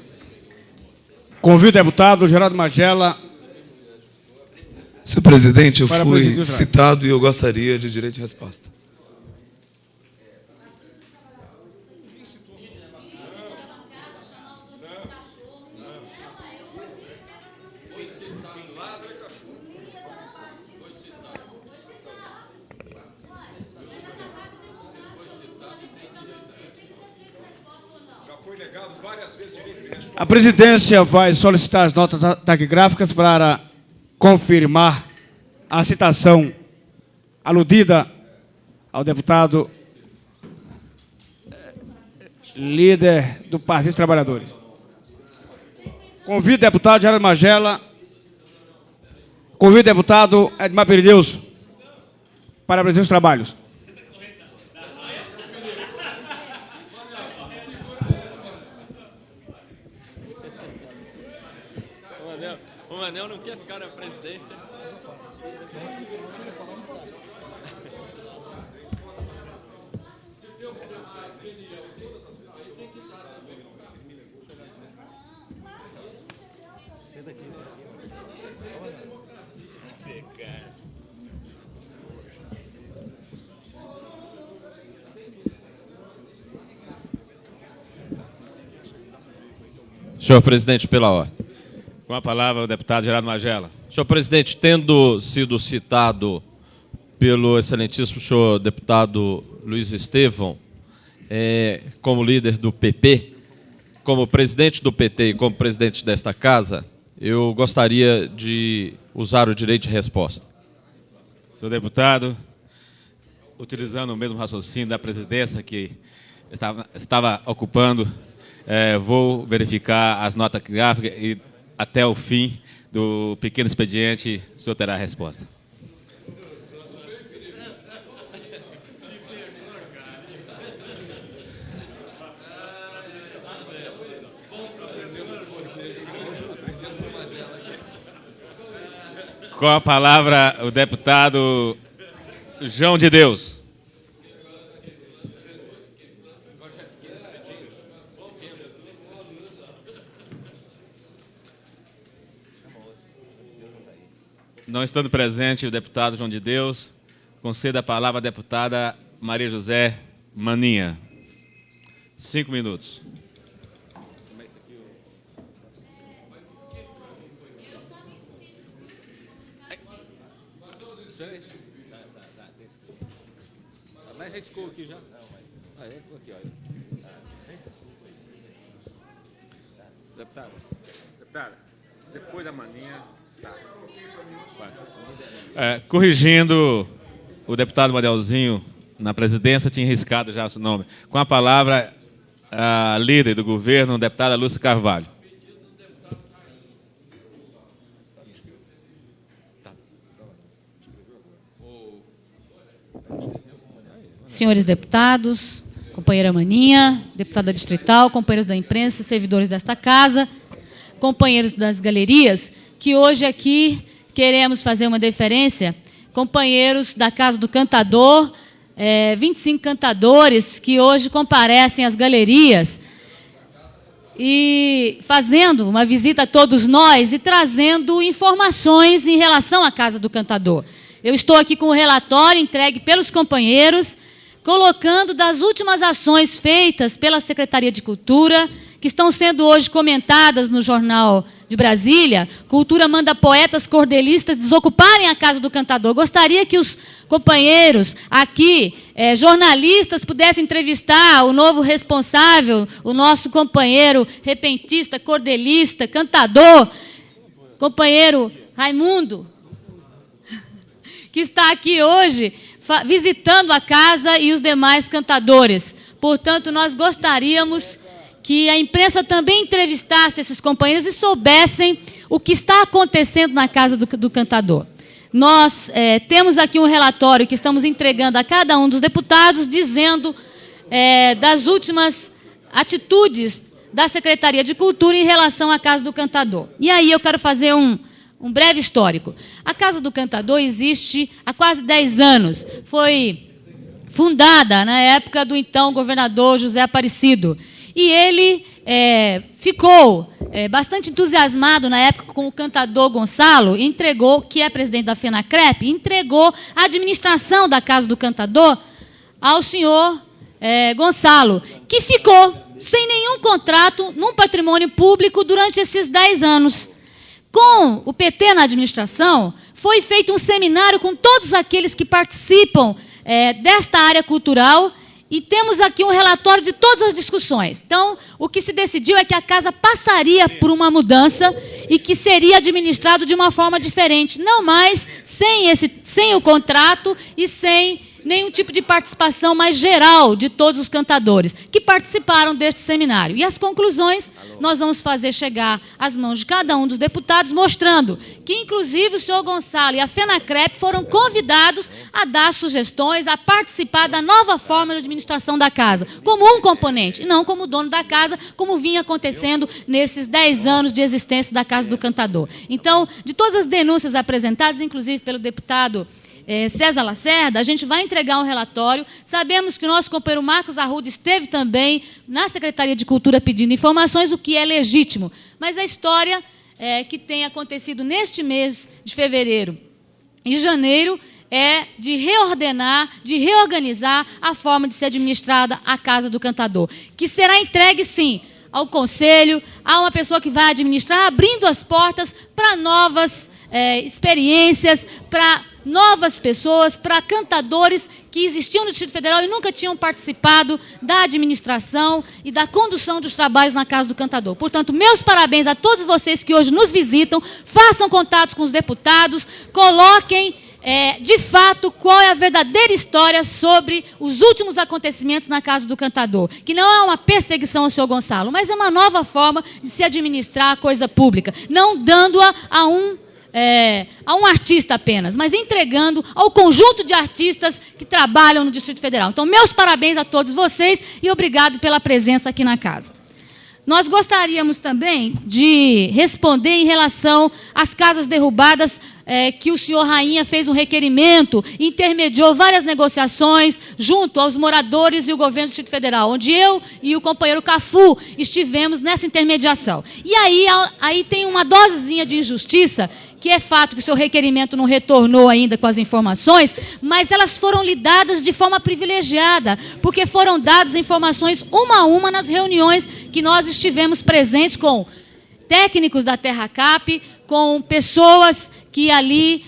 Convido o deputado Geraldo Magela. Senhor presidente, eu fui citado e eu gostaria de direito de resposta. A presidência vai solicitar as notas taquigráficas para confirmar a citação aludida ao deputado líder do Partido dos Trabalhadores. Convido o deputado Geraldo Magela, convido o deputado Edmar Perideus para apresentar os trabalhos. O Manel não quer ficar na presidência. Senhor presidente, pela ordem. Com a palavra, o deputado Geraldo Magela. Senhor presidente, tendo sido citado pelo excelentíssimo senhor deputado Luiz Estevão, como líder do PP, como presidente do PT e como presidente desta casa, eu gostaria de usar o direito de resposta. Senhor deputado, utilizando o mesmo raciocínio da presidência que estava ocupando, vou verificar as notas gráficas e até o fim do pequeno expediente o senhor terá a resposta. Com a palavra, o deputado João de Deus. Não estando presente o deputado João de Deus, conceda a palavra à deputada Maria José Maninha. 5 minutos. Mas riscou aqui já? Aqui, olha. Deputada, depois da Maninha. Corrigindo o deputado Manelzinho, na presidência tinha riscado já o seu nome. Com a palavra, a líder do governo, a deputada Lúcia Carvalho. Senhores deputados, companheira Maninha, deputada distrital, companheiros da imprensa, servidores desta casa, companheiros das galerias, que hoje aqui queremos fazer uma deferência, companheiros da Casa do Cantador, 25 cantadores que hoje comparecem às galerias e fazendo uma visita a todos nós e trazendo informações em relação à Casa do Cantador. Eu estou aqui com o relatório entregue pelos companheiros, colocando das últimas ações feitas pela Secretaria de Cultura, que estão sendo hoje comentadas no Jornal de Brasília. Cultura manda poetas cordelistas desocuparem a Casa do Cantador. Gostaria que os companheiros aqui, jornalistas, pudessem entrevistar o novo responsável, o nosso companheiro repentista, cordelista, cantador, companheiro Raimundo, que está aqui hoje visitando a casa e os demais cantadores. Portanto, nós gostaríamos que a imprensa também entrevistasse esses companheiros e soubessem o que está acontecendo na Casa do Cantador. Nós temos aqui um relatório que estamos entregando a cada um dos deputados, dizendo das últimas atitudes da Secretaria de Cultura em relação à Casa do Cantador. E aí eu quero fazer um breve histórico. A Casa do Cantador existe há quase 10 anos. Foi fundada na época do então governador José Aparecido. E ele ficou bastante entusiasmado na época com o cantador Gonçalo, entregou, que é presidente da FENACREP, entregou a administração da Casa do Cantador ao senhor Gonçalo, que ficou sem nenhum contrato num patrimônio público durante esses 10 anos. Com o PT na administração, foi feito um seminário com todos aqueles que participam desta área cultural e temos aqui um relatório de todas as discussões. Então, o que se decidiu é que a casa passaria por uma mudança e que seria administrado de uma forma diferente, não mais sem o contrato e sem nenhum tipo de participação mais geral de todos os cantadores que participaram deste seminário. E as conclusões nós vamos fazer chegar às mãos de cada um dos deputados, mostrando que, inclusive, o senhor Gonçalo e a FENACREP foram convidados a dar sugestões, a participar da nova forma de administração da casa, como um componente, e não como dono da casa, como vinha acontecendo nesses 10 anos de existência da Casa do Cantador. Então, de todas as denúncias apresentadas, inclusive pelo deputado César Lacerda, a gente vai entregar um relatório. Sabemos que o nosso companheiro Marcos Arruda esteve também na Secretaria de Cultura pedindo informações, o que é legítimo. Mas a história que tem acontecido neste mês de fevereiro e janeiro é de reordenar, de reorganizar a forma de ser administrada a Casa do Cantador, que será entregue, sim, ao Conselho, a uma pessoa que vai administrar, abrindo as portas para novas experiências, para novas pessoas, para cantadores que existiam no Distrito Federal e nunca tinham participado da administração e da condução dos trabalhos na Casa do Cantador. Portanto, meus parabéns a todos vocês que hoje nos visitam, façam contatos com os deputados, coloquem de fato, qual é a verdadeira história sobre os últimos acontecimentos na Casa do Cantador, que não é uma perseguição ao senhor Gonçalo, mas é uma nova forma de se administrar a coisa pública, não dando-a a um artista apenas, mas entregando ao conjunto de artistas que trabalham no Distrito Federal. Então, meus parabéns a todos vocês e obrigado pela presença aqui na casa. Nós gostaríamos também de responder em relação às casas derrubadas, que o senhor Rainha fez um requerimento, intermediou várias negociações junto aos moradores e o governo do Distrito Federal, onde eu e o companheiro Cafu estivemos nessa intermediação. E aí tem uma dosezinha de injustiça, que é fato que o seu requerimento não retornou ainda com as informações, mas elas foram lidadas de forma privilegiada, porque foram dadas informações uma a uma nas reuniões que nós estivemos presentes com técnicos da TerraCap, com pessoas que ali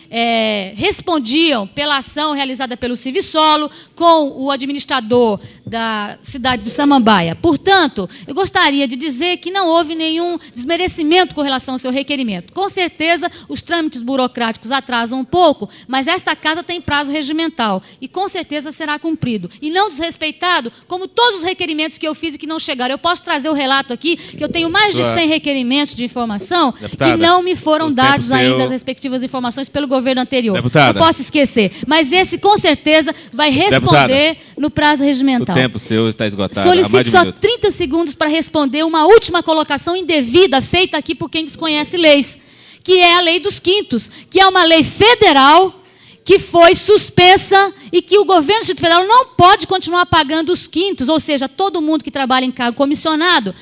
respondiam pela ação realizada pelo Civisolo, com o administrador da cidade de Samambaia. Portanto, eu gostaria de dizer que não houve nenhum desmerecimento com relação ao seu requerimento. Com certeza, os trâmites burocráticos atrasam um pouco, mas esta casa tem prazo regimental e, com certeza, será cumprido. E não desrespeitado, como todos os requerimentos que eu fiz e que não chegaram. Eu posso trazer o relato aqui, que eu tenho mais de 100 requerimentos de informação que não me foram dados ainda as respectivas informações pelo governo anterior. Deputada, não posso esquecer. Mas esse, com certeza, vai responder no prazo regimental. O tempo seu está esgotado. Solicito só 30 segundos para responder uma última colocação indevida feita aqui por quem desconhece leis, que é a Lei dos Quintos, que é uma lei federal que foi suspensa e que o governo do Distrito Federal não pode continuar pagando os quintos, ou seja, todo mundo que trabalha em cargo comissionado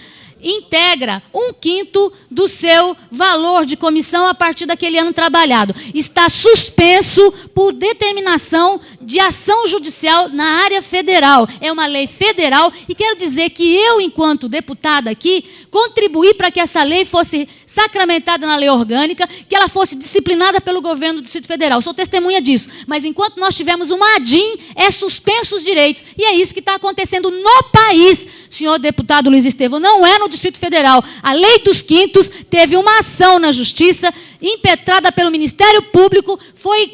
integra 1/5 do seu valor de comissão a partir daquele ano trabalhado. Está suspenso por determinação de ação judicial na área federal. É uma lei federal e quero dizer que eu, enquanto deputada aqui, contribuí para que essa lei fosse sacramentada na lei orgânica, que ela fosse disciplinada pelo governo do Distrito Federal. Sou testemunha disso. Mas enquanto nós tivermos uma ADIM, é suspenso os direitos. E é isso que está acontecendo no país, senhor deputado Luiz Estevão, não é no Distrito Federal. A Lei dos Quintos teve uma ação na Justiça, impetrada pelo Ministério Público,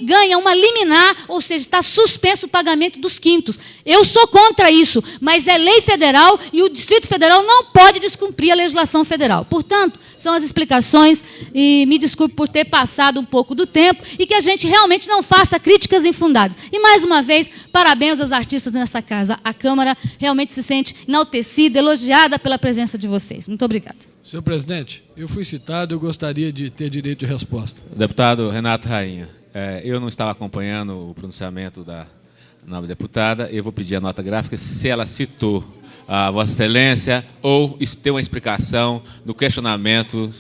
ganha uma liminar, ou seja, está suspenso o pagamento dos quintos. Eu sou contra isso, mas é lei federal e o Distrito Federal não pode descumprir a legislação federal. Portanto, são as explicações e me desculpe por ter passado um pouco do tempo e que a gente realmente não faça críticas infundadas. E, mais uma vez, parabéns aos artistas nessa casa. A Câmara realmente se sente enaltecida, elogiada pela presença de vocês. Muito obrigada. Senhor presidente, eu fui citado, eu gostaria de ter direito de resposta. Deputado Renato Rainha, eu não estava acompanhando o pronunciamento da nova deputada, eu vou pedir a nota gráfica se ela citou a Vossa Excelência ou tem uma explicação do questionamento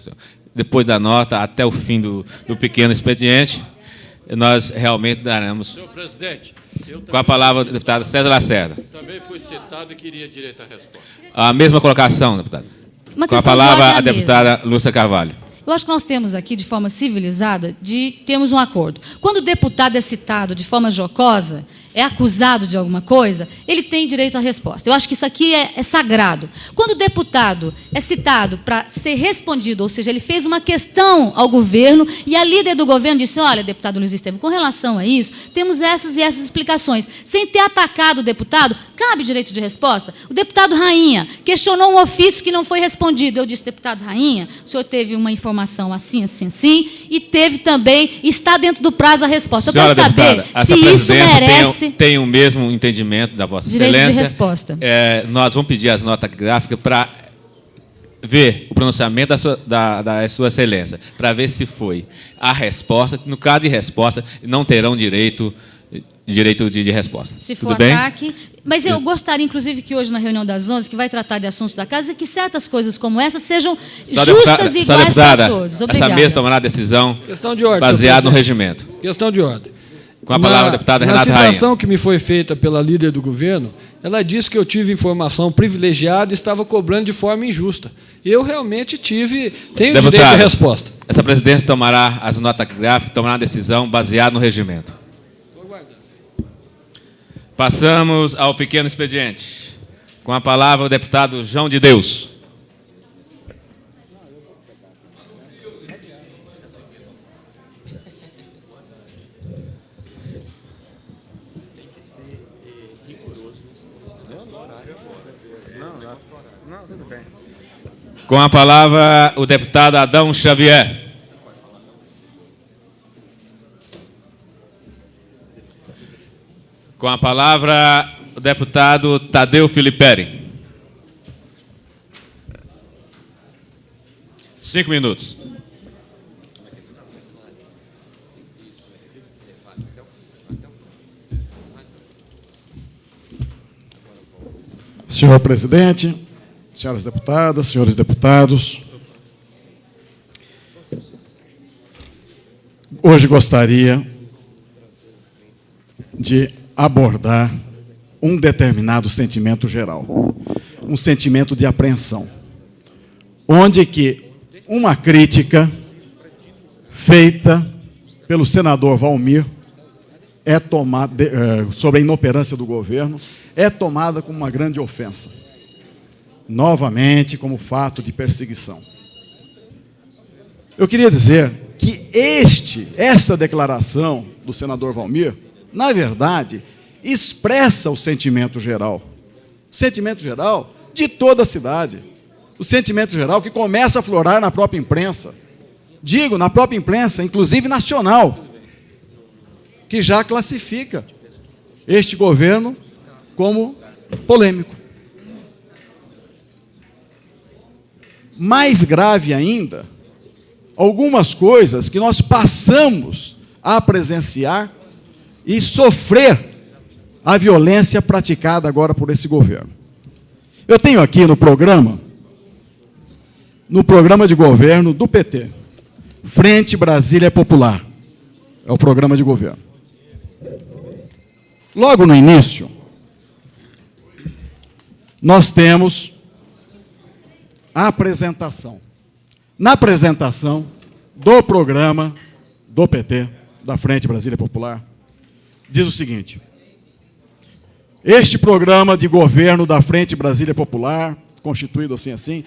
depois da nota até o fim do pequeno expediente. Nós realmente daremos. Senhor presidente, com a palavra, deputado César Lacerda. Também fui citado e queria direito à resposta. A mesma colocação, deputado. Com a palavra, a deputada Lúcia Carvalho. Eu acho que nós temos aqui, de forma civilizada, temos um acordo. Quando o deputado é citado de forma jocosa, é acusado de alguma coisa, ele tem direito à resposta. Eu acho que isso aqui é sagrado. Quando o deputado é citado para ser respondido, ou seja, ele fez uma questão ao governo e a líder do governo disse, olha, deputado Luiz Estevão, com relação a isso, temos essas e essas explicações. Sem ter atacado o deputado, cabe direito de resposta. O deputado Rainha questionou um ofício que não foi respondido. Eu disse, deputado Rainha, o senhor teve uma informação assim, assim, assim, e teve também, está dentro do prazo a resposta. Eu quero saber se isso merece... Tem o mesmo entendimento da Vossa Excelência. Direito de resposta. Nós vamos pedir as notas gráficas para ver o pronunciamento da Sua Excelência, para ver se foi a resposta. No caso de resposta, não terão direito direito de resposta. Se for Tudo bem? ataque. Mas eu gostaria, inclusive, que hoje, na reunião das 11, que vai tratar de assuntos da casa, que certas coisas como essa sejam justas e iguais para todos. Obrigada. Essa mesa tomará a decisão Questão de ordem, baseada no regimento. Questão de ordem. Com a palavra, a deputada Renata Rainha. Na citação que me foi feita pela líder do governo, ela disse que eu tive informação privilegiada e estava cobrando de forma injusta. Eu realmente tenho Deputado, direito à resposta. Essa presidência tomará as notas gráficas, tomará a decisão baseada no regimento. Passamos ao pequeno expediente. Com a palavra o deputado João de Deus. Com a palavra o deputado Adão Xavier. Com a palavra, o deputado Tadeu Filiperi. 5 minutos. Senhor presidente, senhoras deputadas, senhores deputados, hoje gostaria de abordar um determinado sentimento geral, um sentimento de apreensão, onde que uma crítica feita pelo senador Valmir sobre a inoperância do governo é tomada como uma grande ofensa, novamente como fato de perseguição. Eu queria dizer que esta declaração do senador Valmir, na verdade, expressa o sentimento geral de toda a cidade, o sentimento geral que começa a aflorar na própria imprensa, na própria imprensa, inclusive nacional, que já classifica este governo como polêmico. Mais grave ainda, algumas coisas que nós passamos a presenciar e sofrer a violência praticada agora por esse governo. Eu tenho aqui no programa de governo do PT, Frente Brasília Popular, é o programa de governo. Logo no início, nós temos a apresentação. Na apresentação do programa do PT, da Frente Brasília Popular, diz o seguinte: este programa de governo da Frente Brasília Popular, constituído assim,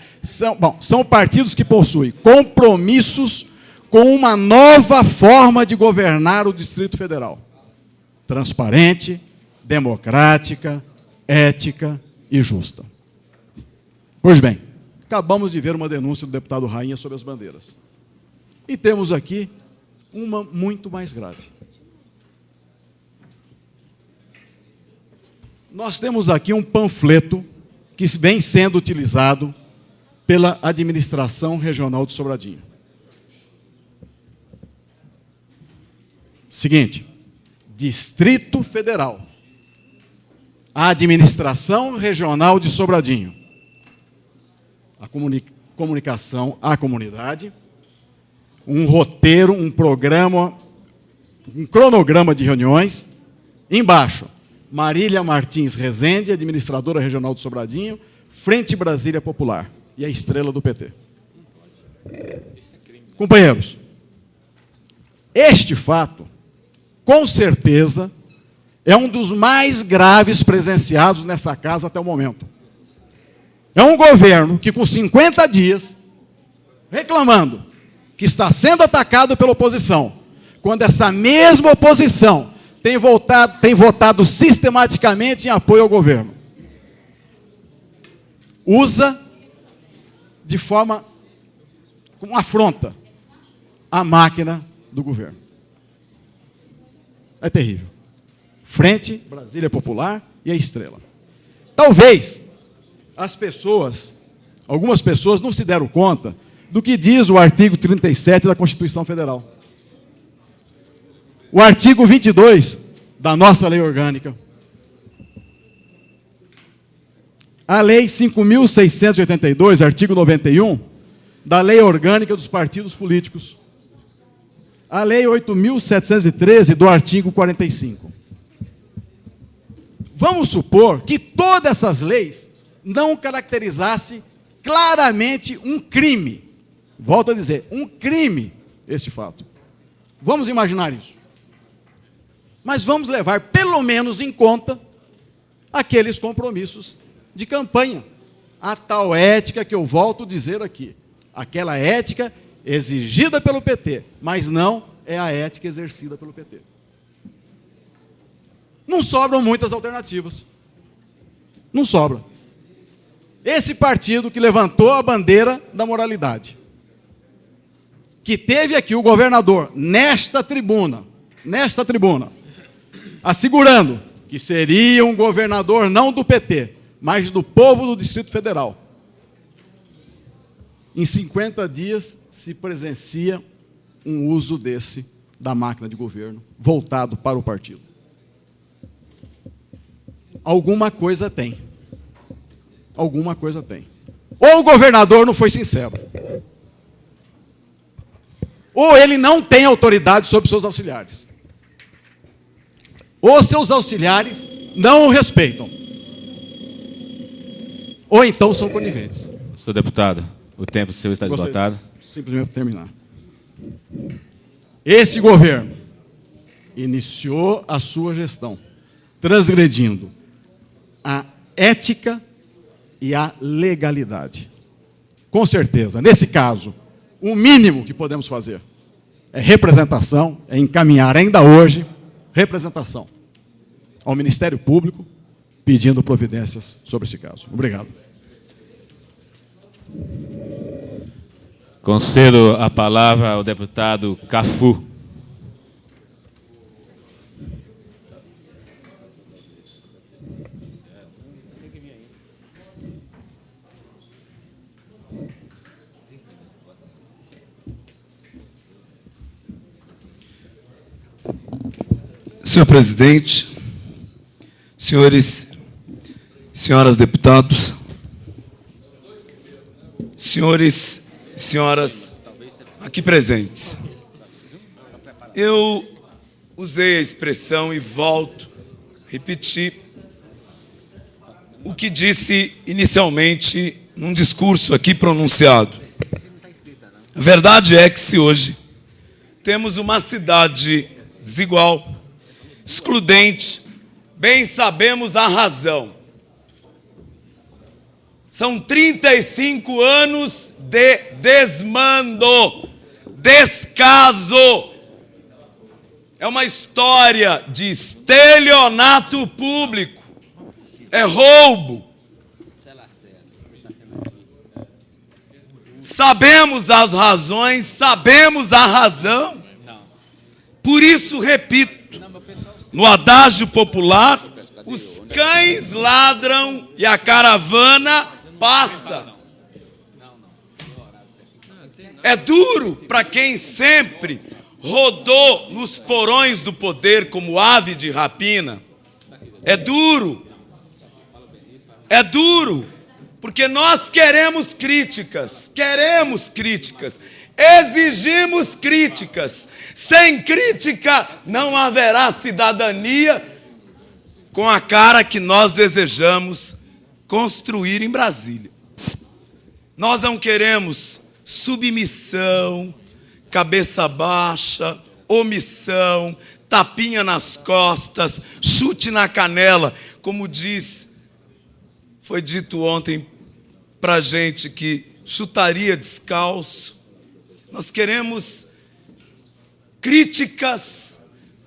são partidos que possuem compromissos com uma nova forma de governar o Distrito Federal. Transparente, democrática, ética e justa. Pois bem, acabamos de ver uma denúncia do deputado Rainha sobre as bandeiras. E temos aqui uma muito mais grave. Nós temos aqui um panfleto que vem sendo utilizado pela Administração Regional de Sobradinho. Seguinte: Distrito Federal, Administração Regional de Sobradinho, a comunicação à comunidade, um roteiro, um programa, um cronograma de reuniões. Embaixo, Marília Martins Rezende, administradora regional de Sobradinho, Frente Brasília Popular, e a estrela do PT. Companheiros, este fato, com certeza, é um dos mais graves presenciados nessa casa até o momento. É um governo que, com 50 dias, reclamando que está sendo atacado pela oposição, quando essa mesma oposição tem votado sistematicamente em apoio ao governo, usa de forma com afronta a máquina do governo. É terrível. Frente Brasília Popular e a estrela. Talvez algumas pessoas não se deram conta do que diz o artigo 37 da Constituição Federal. O artigo 22 da nossa lei orgânica, a Lei 5.682, artigo 91, da Lei Orgânica dos Partidos Políticos, a Lei 8.713, do artigo 45. Vamos supor que todas essas leis não caracterizassem claramente um crime. Volto a dizer, um crime, esse fato. Vamos imaginar isso. Mas vamos levar, pelo menos, em conta aqueles compromissos de campanha. A tal ética que eu volto a dizer aqui. Aquela ética exigida pelo PT, mas não é a ética exercida pelo PT. Não sobram muitas alternativas. Não sobra. Esse partido que levantou a bandeira da moralidade, que teve aqui o governador, nesta tribuna, assegurando que seria um governador não do PT, mas do povo do Distrito Federal. Em 50 dias se presencia um uso desse da máquina de governo, voltado para o partido. Alguma coisa tem. Alguma coisa tem. Ou o governador não foi sincero, ou ele não tem autoridade sobre seus auxiliares, ou seus auxiliares não o respeitam, ou então são coniventes. Senhor deputado, o tempo seu está esgotado. Simplesmente terminar. Esse governo iniciou a sua gestão transgredindo a ética e a legalidade. Com certeza, nesse caso, o mínimo que podemos fazer é representação, é encaminhar ainda hoje representação ao Ministério Público pedindo providências sobre esse caso. Obrigado. Concedo a palavra ao deputado Cafu. Senhor presidente, senhores, senhoras deputados, senhores e senhoras aqui presentes, eu usei a expressão e volto a repetir o que disse inicialmente num discurso aqui pronunciado. A verdade é que se hoje temos uma cidade desigual, excludente, bem sabemos a razão. São 35 anos de desmando, descaso. É uma história de estelionato público. É roubo. Sabemos as razões, sabemos a razão. Por isso, repito, no adágio popular, os cães ladram e a caravana passa. É duro para quem sempre rodou nos porões do poder como ave de rapina. É duro. É duro, porque nós queremos críticas, exigimos críticas. Sem crítica não haverá cidadania com a cara que nós desejamos construir em Brasília. Nós não queremos submissão, cabeça baixa, omissão, tapinha nas costas, chute na canela, como foi dito ontem para a gente que chutaria descalço. Nós queremos críticas,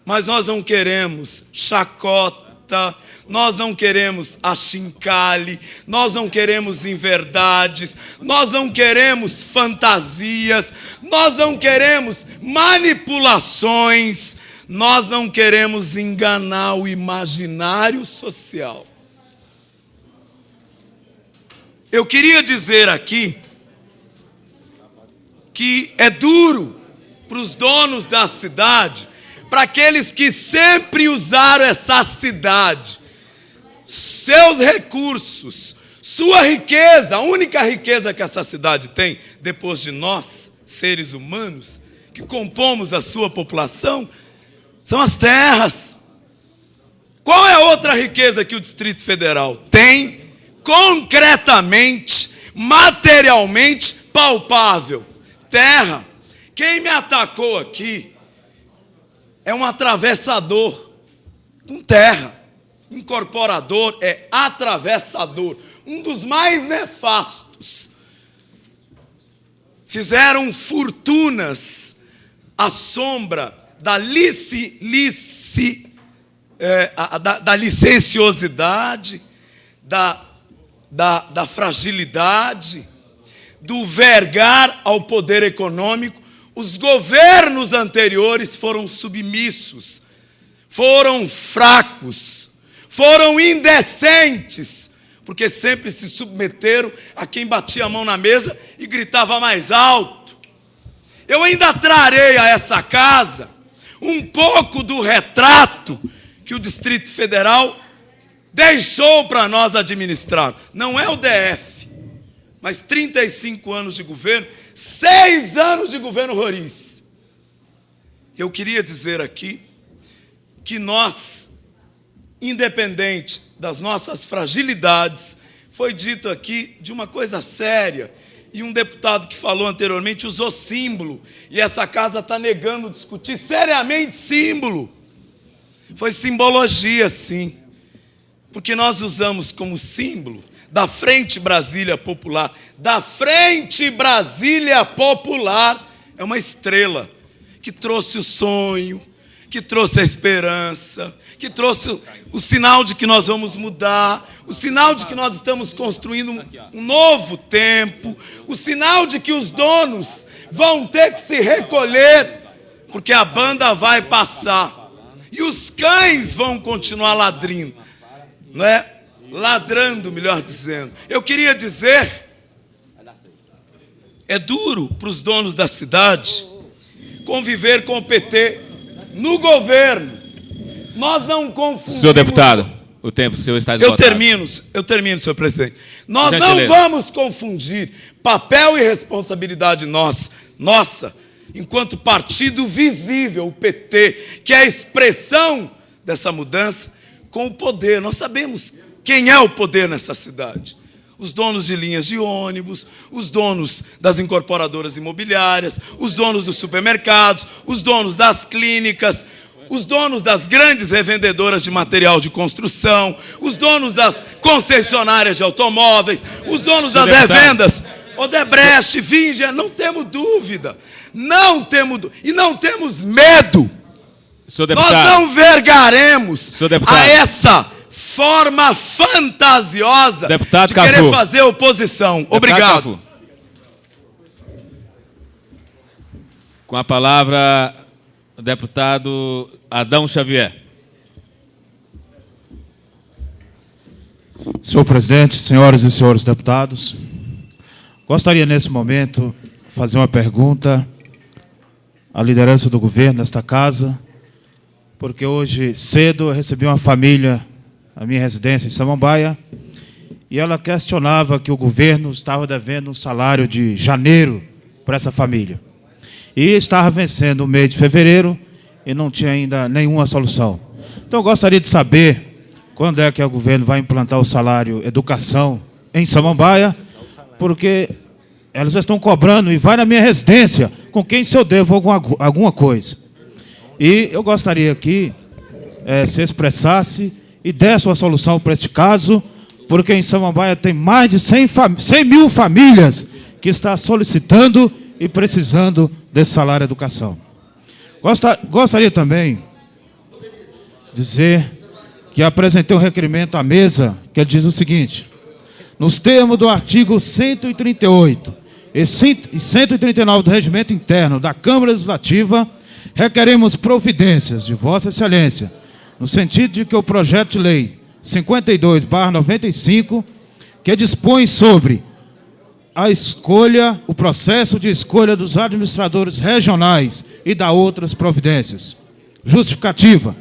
mas nós não queremos chacota, nós não queremos achincalhe, nós não queremos inverdades, nós não queremos fantasias, nós não queremos manipulações, nós não queremos enganar o imaginário social. Eu queria dizer aqui que é duro para os donos da cidade para aqueles que sempre usaram essa cidade, seus recursos, sua riqueza, a única riqueza que essa cidade tem, depois de nós, seres humanos, que compomos a sua população, são as terras. Qual é a outra riqueza que o Distrito Federal tem, concretamente, materialmente palpável? Terra. Quem me atacou aqui é um atravessador com terra. Incorporador é atravessador, um dos mais nefastos. Fizeram fortunas à sombra da licenciosidade, da fragilidade, do vergar ao poder econômico. Os governos anteriores foram submissos, foram fracos, foram indecentes, porque sempre se submeteram a quem batia a mão na mesa e gritava mais alto. Eu ainda trarei a essa casa um pouco do retrato que o Distrito Federal deixou para nós administrar. Não é o DF, mas 35 anos de governo, 6 anos de governo Roriz. Eu queria dizer aqui que nós, independente das nossas fragilidades, foi dito aqui de uma coisa séria, e um deputado que falou anteriormente usou símbolo, e essa casa está negando discutir seriamente símbolo. Foi simbologia, sim, porque nós usamos como símbolo da Frente Brasília Popular. Da Frente Brasília Popular é uma estrela que trouxe o sonho, que trouxe a esperança, que trouxe o sinal de que nós vamos mudar, o sinal de que nós estamos construindo um novo tempo, o sinal de que os donos vão ter que se recolher, porque a banda vai passar e os cães vão continuar ladrindo, não é? Ladrando, melhor dizendo. Eu queria dizer, é duro para os donos da cidade conviver com o PT no governo. Nós não confundimos... Senhor deputado, o tempo seu está esgotado. Eu termino, senhor presidente. Nós não vamos confundir papel e responsabilidade nossa, enquanto partido visível, o PT, que é a expressão dessa mudança, com o poder. Nós sabemos quem é o poder nessa cidade. Os donos de linhas de ônibus, os donos das incorporadoras imobiliárias, os donos dos supermercados, os donos das clínicas, os donos das grandes revendedoras de material de construção, os donos das concessionárias de automóveis, os donos das revendas, Odebrecht, Vinja, não temos dúvida. E não temos medo. Nós não vergaremos a essa forma fantasiosa de querer fazer oposição. Obrigado. Com a palavra, o deputado Adão Xavier. Senhor presidente, senhoras e senhores deputados, gostaria nesse momento de fazer uma pergunta à liderança do governo nesta casa, porque hoje cedo eu recebi uma família na minha residência em Samambaia e ela questionava que o governo estava devendo um salário de janeiro para essa família. E estava vencendo o mês de fevereiro e não tinha ainda nenhuma solução. Então eu gostaria de saber quando é que o governo vai implantar o salário educação em Samambaia, porque elas estão cobrando e vai na minha residência com quem se eu devo alguma coisa. E eu gostaria que se expressasse e desse uma solução para este caso, porque em Samambaia tem mais de 100 mil famílias que estão solicitando e precisando desse salário educação. Gostaria também de dizer que apresentei um requerimento à mesa que diz o seguinte: nos termos do artigo 138 e 139 do Regimento Interno da Câmara Legislativa, requeremos providências de Vossa Excelência, no sentido de que o projeto de lei 52/95, que dispõe sobre a escolha, o processo de escolha dos administradores regionais e da outras providências. Justificativa.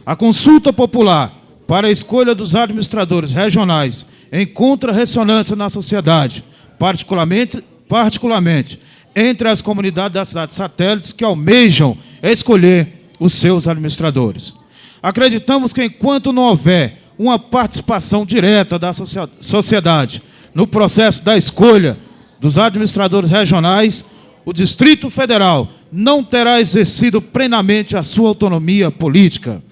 A consulta popular para a escolha dos administradores regionais encontra ressonância na sociedade, particularmente entre as comunidades das cidades satélites que almejam escolher os seus administradores. Acreditamos que enquanto não houver uma participação direta da sociedade no processo da escolha dos administradores regionais, o Distrito Federal não terá exercido plenamente a sua autonomia política.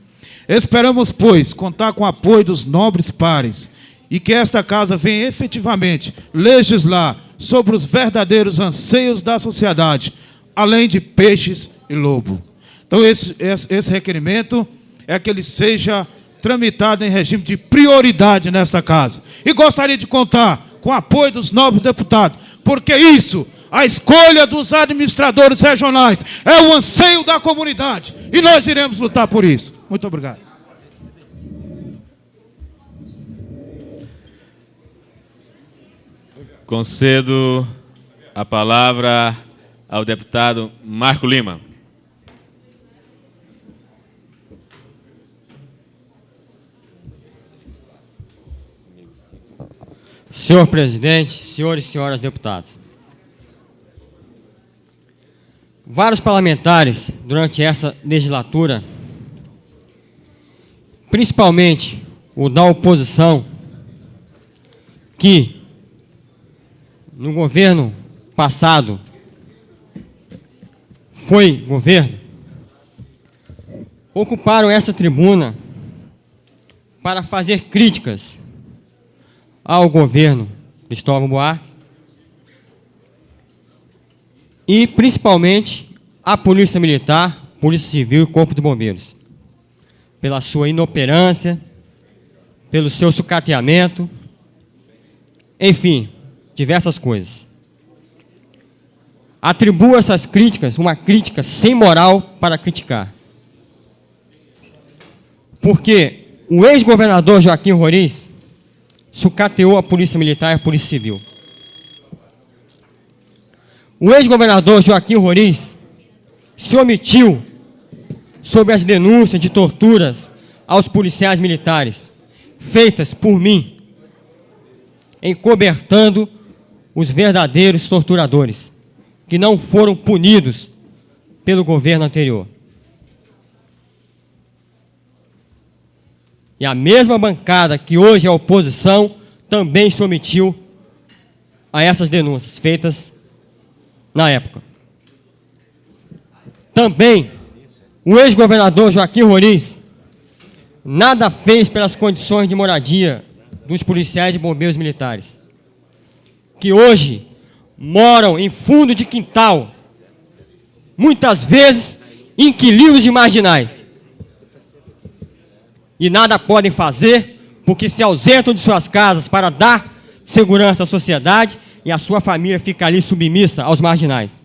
Esperamos, pois, contar com o apoio dos nobres pares e que esta Casa venha efetivamente legislar sobre os verdadeiros anseios da sociedade, além de peixes e lobo. Então, esse requerimento é que ele seja tramitado em regime de prioridade nesta Casa. E gostaria de contar com o apoio dos nobres deputados, porque isso, a escolha dos administradores regionais, é o anseio da comunidade, e nós iremos lutar por isso. Muito obrigado. Concedo a palavra ao deputado Marco Lima. Senhor presidente, senhores e senhoras deputados. Vários parlamentares, durante essa legislatura, principalmente o da oposição, que no governo passado foi governo, ocuparam essa tribuna para fazer críticas ao governo Cristóvão Buarque e, principalmente, à Polícia Militar, Polícia Civil e Corpo de Bombeiros, pela sua inoperância, pelo seu sucateamento, enfim, diversas coisas. Atribuo essas críticas, uma crítica sem moral para criticar. Porque o ex-governador Joaquim Roriz sucateou a Polícia Militar e a Polícia Civil. O ex-governador Joaquim Roriz se omitiu sobre as denúncias de torturas aos policiais militares feitas por mim, encobertando os verdadeiros torturadores, que não foram punidos pelo governo anterior. E a mesma bancada que hoje é oposição também se omitiu a essas denúncias feitas na época. Também o ex-governador Joaquim Roriz nada fez pelas condições de moradia dos policiais e bombeiros militares, que hoje moram em fundo de quintal, muitas vezes inquilinos de marginais. E nada podem fazer, porque se ausentam de suas casas para dar segurança à sociedade e a sua família fica ali submissa aos marginais.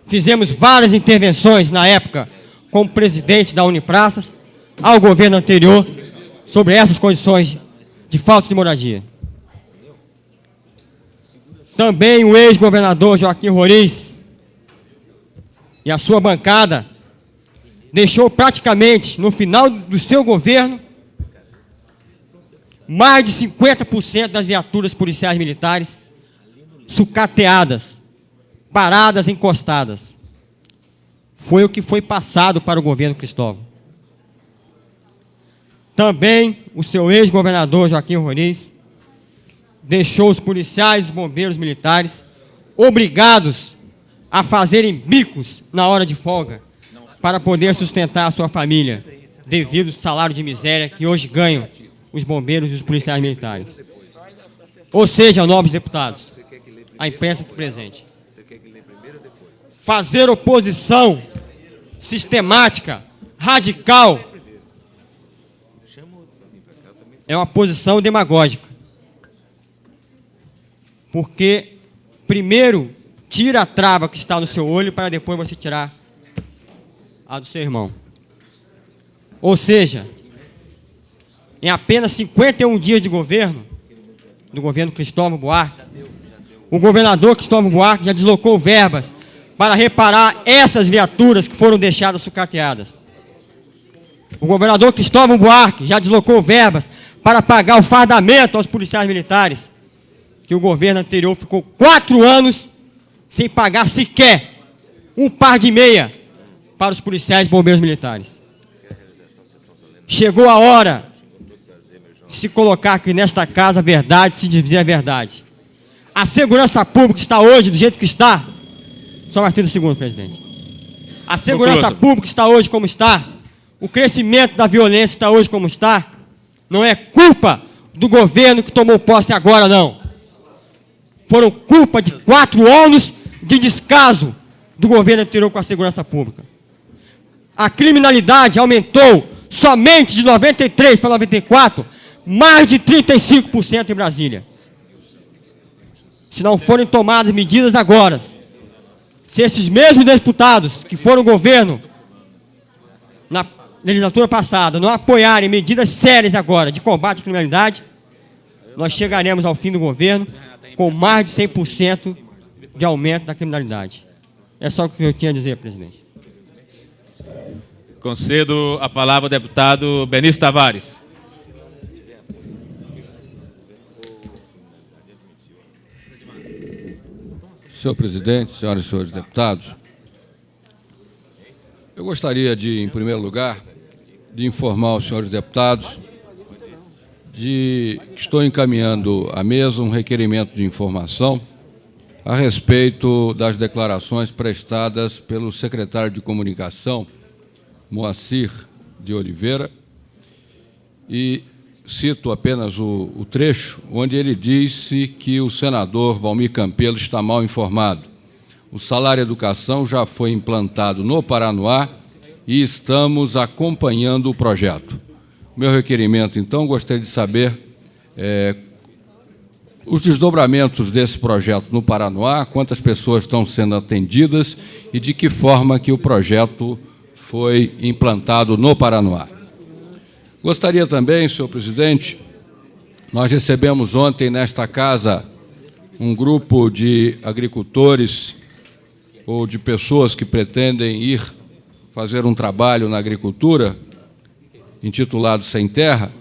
Fizemos várias intervenções na época como presidente da Unipraças ao governo anterior sobre essas condições de falta de moradia. Também o ex-governador Joaquim Roriz e a sua bancada deixou praticamente, no final do seu governo, mais de 50% das viaturas policiais militares sucateadas, paradas, encostadas. Foi o que foi passado para o governo Cristóvão. Também o seu ex-governador Joaquim Roriz deixou os policiais e os bombeiros militares obrigados a fazerem bicos na hora de folga para poder sustentar a sua família, devido ao salário de miséria que hoje ganham os bombeiros e os policiais militares. Ou seja, nobres deputados, a imprensa aqui presente, fazer oposição sistemática, radical, é uma posição demagógica. Porque, primeiro, tira a trava que está no seu olho para depois você tirar a do seu irmão. Ou seja, em apenas 51 dias de governo, do governo Cristóvão Buarque, o governador Cristóvão Buarque já deslocou verbas para reparar essas viaturas que foram deixadas sucateadas. O governador Cristóvão Buarque já deslocou verbas para pagar o fardamento aos policiais militares, que o governo anterior ficou 4 anos sem pagar sequer um par de meia para os policiais e bombeiros militares. Chegou a hora de se colocar aqui nesta casa a verdade, se dizer a verdade. A segurança pública está hoje do jeito que está. Só mais 30 segundos, presidente. A segurança pública está hoje como está. O crescimento da violência está hoje como está. Não é culpa do governo que tomou posse agora, não. Foram culpa de 4 anos de descaso do governo anterior com a segurança pública. A criminalidade aumentou somente de 93 para 94, mais de 35% em Brasília. Se não forem tomadas medidas agora, se esses mesmos deputados que foram governo na legislatura passada não apoiarem medidas sérias agora de combate à criminalidade, nós chegaremos ao fim do governo com mais de 100% de aumento da criminalidade. É só o que eu tinha a dizer, presidente. Concedo a palavra ao deputado Benício Tavares. Senhor presidente, senhoras e senhores deputados, eu gostaria de, em primeiro lugar, de informar aos senhores deputados de que estou encaminhando à mesa um requerimento de informação a respeito das declarações prestadas pelo secretário de Comunicação, Moacir de Oliveira, e cito apenas o trecho onde ele disse que o senador Valmir Campelo está mal informado. O salário educação já foi implantado no Paranoá e estamos acompanhando o projeto. Meu requerimento, então, gostaria de saber os desdobramentos desse projeto no Paranoá, quantas pessoas estão sendo atendidas e de que forma que o projeto foi implantado no Paranoá. Gostaria também, senhor presidente, nós recebemos ontem nesta casa um grupo de agricultores ou de pessoas que pretendem ir fazer um trabalho na agricultura, intitulado Sem Terra,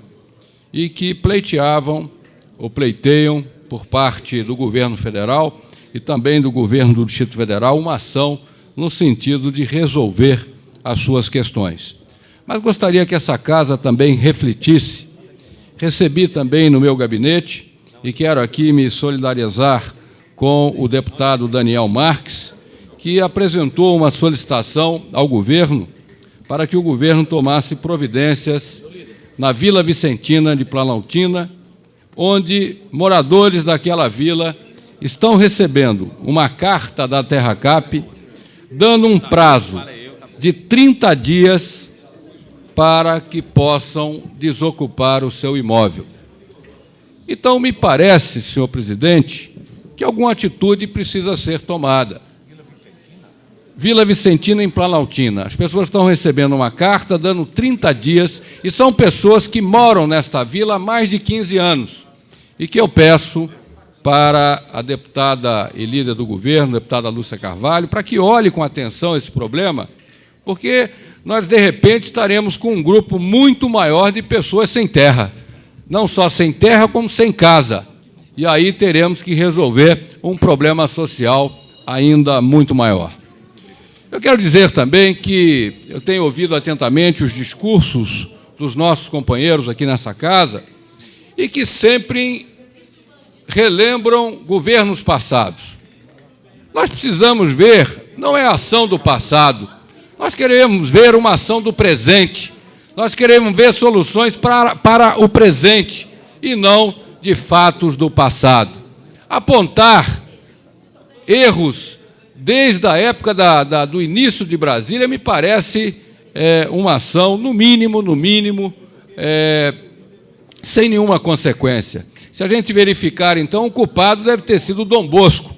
e que pleiteavam ou pleiteiam por parte do governo federal e também do governo do Distrito Federal uma ação no sentido de resolver as suas questões. Mas gostaria que essa casa também refletisse. Recebi também no meu gabinete, e quero aqui me solidarizar com o deputado Daniel Marques, que apresentou uma solicitação ao governo para que o governo tomasse providências na Vila Vicentina de Planaltina, onde moradores daquela vila estão recebendo uma carta da Terracap dando um prazo de 30 dias para que possam desocupar o seu imóvel. Então, me parece, senhor presidente, que alguma atitude precisa ser tomada. Vila Vicentina, em Planaltina. As pessoas estão recebendo uma carta dando 30 dias e são pessoas que moram nesta vila há mais de 15 anos e que eu peço para a deputada e líder do governo, a deputada Lúcia Carvalho, para que olhe com atenção esse problema, porque nós, de repente, estaremos com um grupo muito maior de pessoas sem terra. Não só sem terra, como sem casa. E aí teremos que resolver um problema social ainda muito maior. Eu quero dizer também que eu tenho ouvido atentamente os discursos dos nossos companheiros aqui nessa casa e que sempre relembram governos passados. Nós precisamos ver, não é a ação do passado, nós queremos ver uma ação do presente, nós queremos ver soluções para o presente e não de fatos do passado. Apontar erros desde a época do início de Brasília me parece uma ação, no mínimo, sem nenhuma consequência. Se a gente verificar, então, o culpado deve ter sido o Dom Bosco,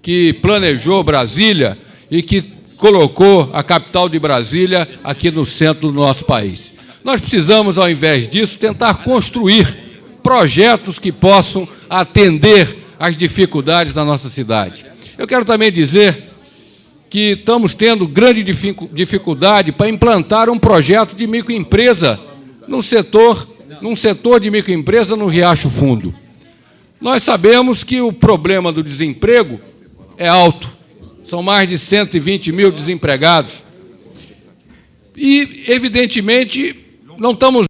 que planejou Brasília e que colocou a capital de Brasília aqui no centro do nosso país. Nós precisamos, ao invés disso, tentar construir projetos que possam atender às dificuldades da nossa cidade. Eu quero também dizer que estamos tendo grande dificuldade para implantar um projeto de microempresa num setor de microempresa no Riacho Fundo. Nós sabemos que o problema do desemprego é alto. São mais de 120 mil desempregados. E, evidentemente, não estamos